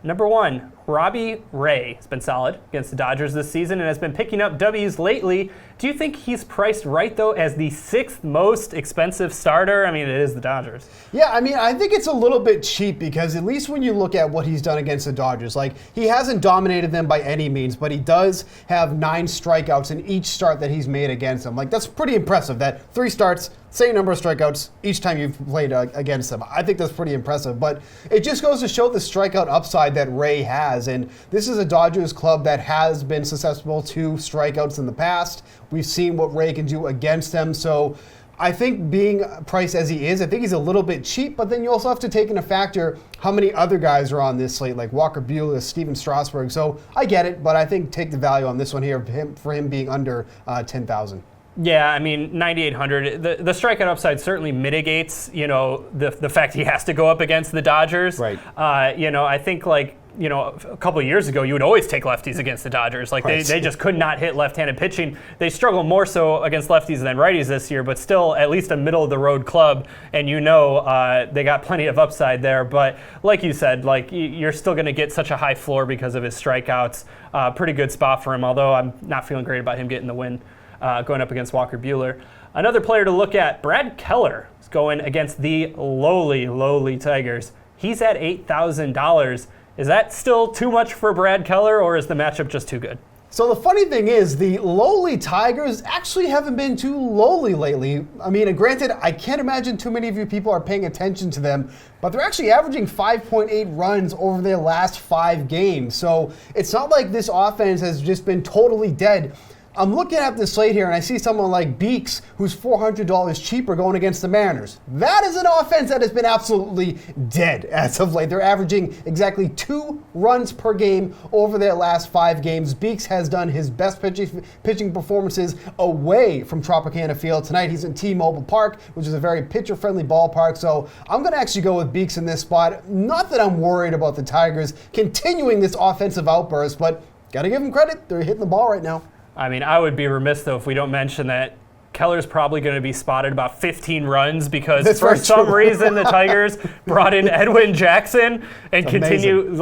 Number 1, Robbie Ray has been solid against the Dodgers this season and has been picking up W's lately. Do you think he's priced right, though, as the 6th most expensive starter? I mean, it is the Dodgers. Yeah, I mean, I think it's a little bit cheap because at least when you look at what he's done against the Dodgers, like, he hasn't dominated them by any means, but he does have 9 strikeouts in each start that he's made against them. Like, that's pretty impressive that 3 starts, same number of strikeouts each time you've played against them. I think that's pretty impressive, but it just goes to show the strikeout upside that Ray has, and this is a Dodgers club that has been susceptible to strikeouts in the past. We've seen what Ray can do against them, so I think being priced as he is, I think he's a little bit cheap, but then you also have to take into factor how many other guys are on this slate, like Walker Buehler, Steven Strasburg, so I get it, but I think take the value on this one here for him being under 10,000. Yeah, I mean, 9,800. The strikeout upside certainly mitigates, the fact he has to go up against the Dodgers. Right. I think a couple of years ago, you would always take lefties against the Dodgers. Like they just could not hit left-handed pitching. They struggle more so against lefties than righties this year, but still at least a middle-of-the-road club. And they got plenty of upside there. But like you said, you're still going to get such a high floor because of his strikeouts. Pretty good spot for him, although I'm not feeling great about him getting the win. Going up against Walker Buehler. Another player to look at, Brad Keller, is going against the lowly Tigers. He's at $8,000. Is that still too much for Brad Keller, or is the matchup just too good? So the funny thing is, the lowly Tigers actually haven't been too lowly lately. I mean, granted, I can't imagine too many of you people are paying attention to them, but they're actually averaging 5.8 runs over their last 5 games. So it's not like this offense has just been totally dead. I'm looking at this slate here, and I see someone like Beeks, who's $400 cheaper, going against the Mariners. That is an offense that has been absolutely dead as of late. They're averaging exactly 2 runs per game over their last 5 games. Beeks has done his best pitching performances away from Tropicana Field. Tonight he's in T-Mobile Park, which is a very pitcher-friendly ballpark, so I'm going to actually go with Beeks in this spot. Not that I'm worried about the Tigers continuing this offensive outburst, but got to give them credit. They're hitting the ball right now. I mean, I would be remiss, though, if we don't mention that Keller's probably going to be spotted about 15 runs because for some reason the Tigers brought in Edwin Jackson and continue,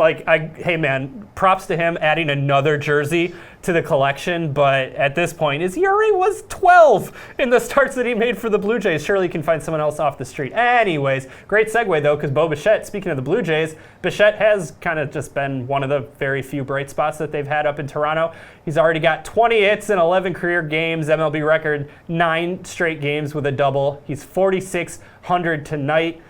hey man, props to him adding another jersey to the collection, but at this point, his ERA was 12 in the starts that he made for the Blue Jays. Surely he can find someone else off the street. Anyways, great segue, though, because Bo Bichette, speaking of the Blue Jays, Bichette has kind of just been one of the very few bright spots that they've had up in Toronto. He's already got 20 hits in 11 career games, MLB record, 9 straight games with a double. He's 4,600 tonight.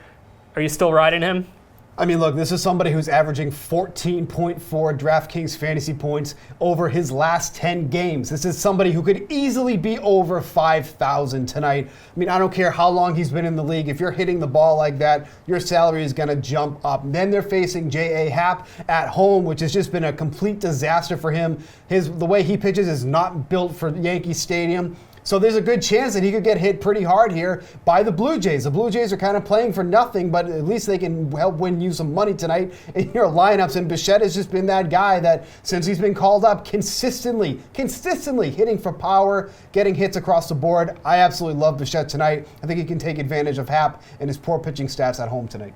Are you still riding him? I mean, look, this is somebody who's averaging 14.4 DraftKings fantasy points over his last 10 games. This is somebody who could easily be over 5,000 tonight. I mean, I don't care how long he's been in the league. If you're hitting the ball like that, your salary is going to jump up. Then they're facing J.A. Happ at home, which has just been a complete disaster for him. The way he pitches is not built for Yankee Stadium. So there's a good chance that he could get hit pretty hard here by the Blue Jays. The Blue Jays are kind of playing for nothing, but at least they can help win you some money tonight in your lineups. And Bichette has just been that guy that, since he's been called up, consistently hitting for power, getting hits across the board. I absolutely love Bichette tonight. I think he can take advantage of Happ and his poor pitching stats at home tonight.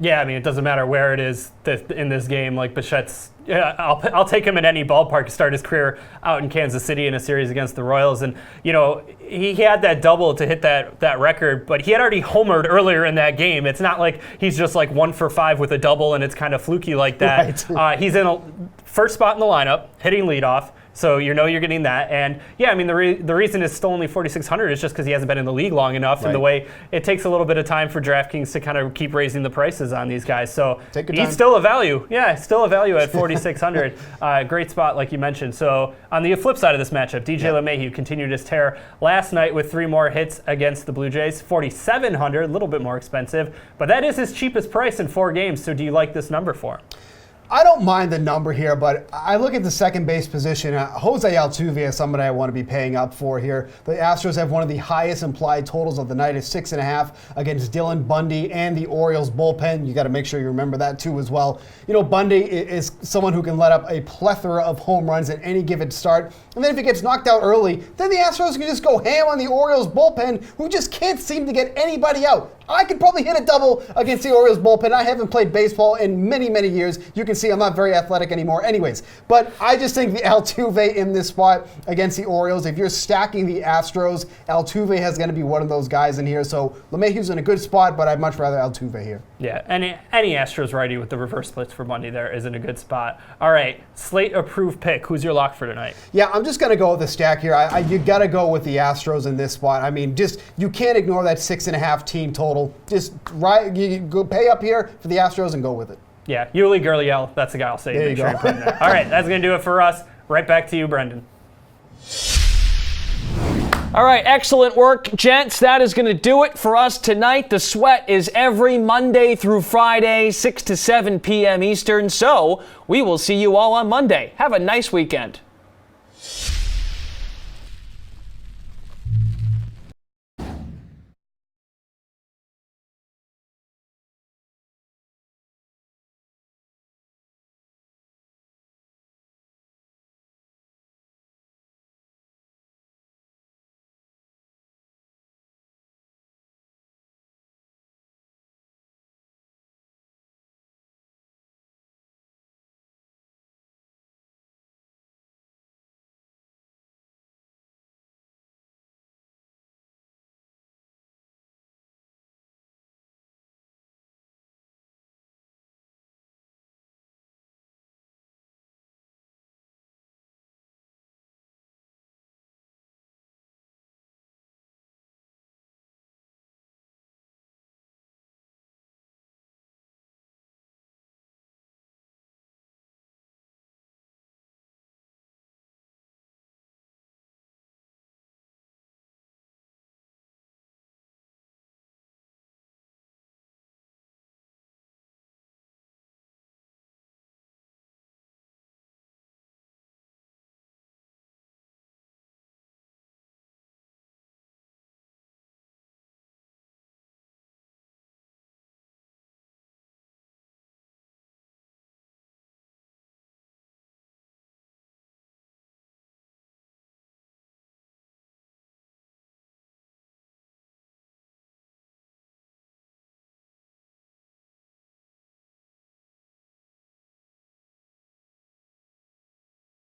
Yeah, I mean, it doesn't matter where it is in this game. Like Bichette's, I'll take him in any ballpark to start his career out in Kansas City in a series against the Royals. And, he had that double to hit that record, but he had already homered earlier in that game. It's not like he's just like 1 for 5 with a double and it's kind of fluky like that. Right. He's in a first spot in the lineup, hitting leadoff. So you're getting that. And yeah, I mean, the reason it's still only 4,600 is just because he hasn't been in the league long enough. Right. And the way it takes a little bit of time for DraftKings to kind of keep raising the prices on these guys. So he's still a value. Yeah, still a value at 4,600. Great spot, like you mentioned. So on the flip side of this matchup, DJ LeMahieu continued his tear last night with 3 more hits against the Blue Jays. 4,700, a little bit more expensive. But that is his cheapest price in 4 games. So do you like this number for him? I don't mind the number here, but I look at the second base position. Jose Altuve is somebody I want to be paying up for here. The Astros have one of the highest implied totals of the night at 6.5 against Dylan Bundy and the Orioles bullpen. You got to make sure you remember that too as well. You know, Bundy is someone who can let up a plethora of home runs at any given start. And then if he gets knocked out early, then the Astros can just go ham on the Orioles bullpen, who just can't seem to get anybody out. I could probably hit a double against the Orioles bullpen. I haven't played baseball in many, many years. You can see I'm not very athletic anymore anyways. But I just think the Altuve in this spot against the Orioles, if you're stacking the Astros, Altuve has going to be one of those guys in here. So LeMahieu's in a good spot, but I'd much rather Altuve here. Yeah, any Astros righty with the reverse splits for Bundy there is in a good spot. All right, slate approved pick. Who's your lock for tonight? Yeah, I'm just going to go with the stack here. You got to go with the Astros in this spot. I mean, you can't ignore that 6.5 team total. Just you go pay up here for the Astros and go with it. Yeah, Yuli Gurriel, that's the guy I'll say. There you go. Put in there. All right, that's going to do it for us. Right back to you, Brendan. All right, excellent work, gents. That is going to do it for us tonight. The Sweat is every Monday through Friday, 6 to 7 p.m. Eastern. So we will see you all on Monday. Have a nice weekend.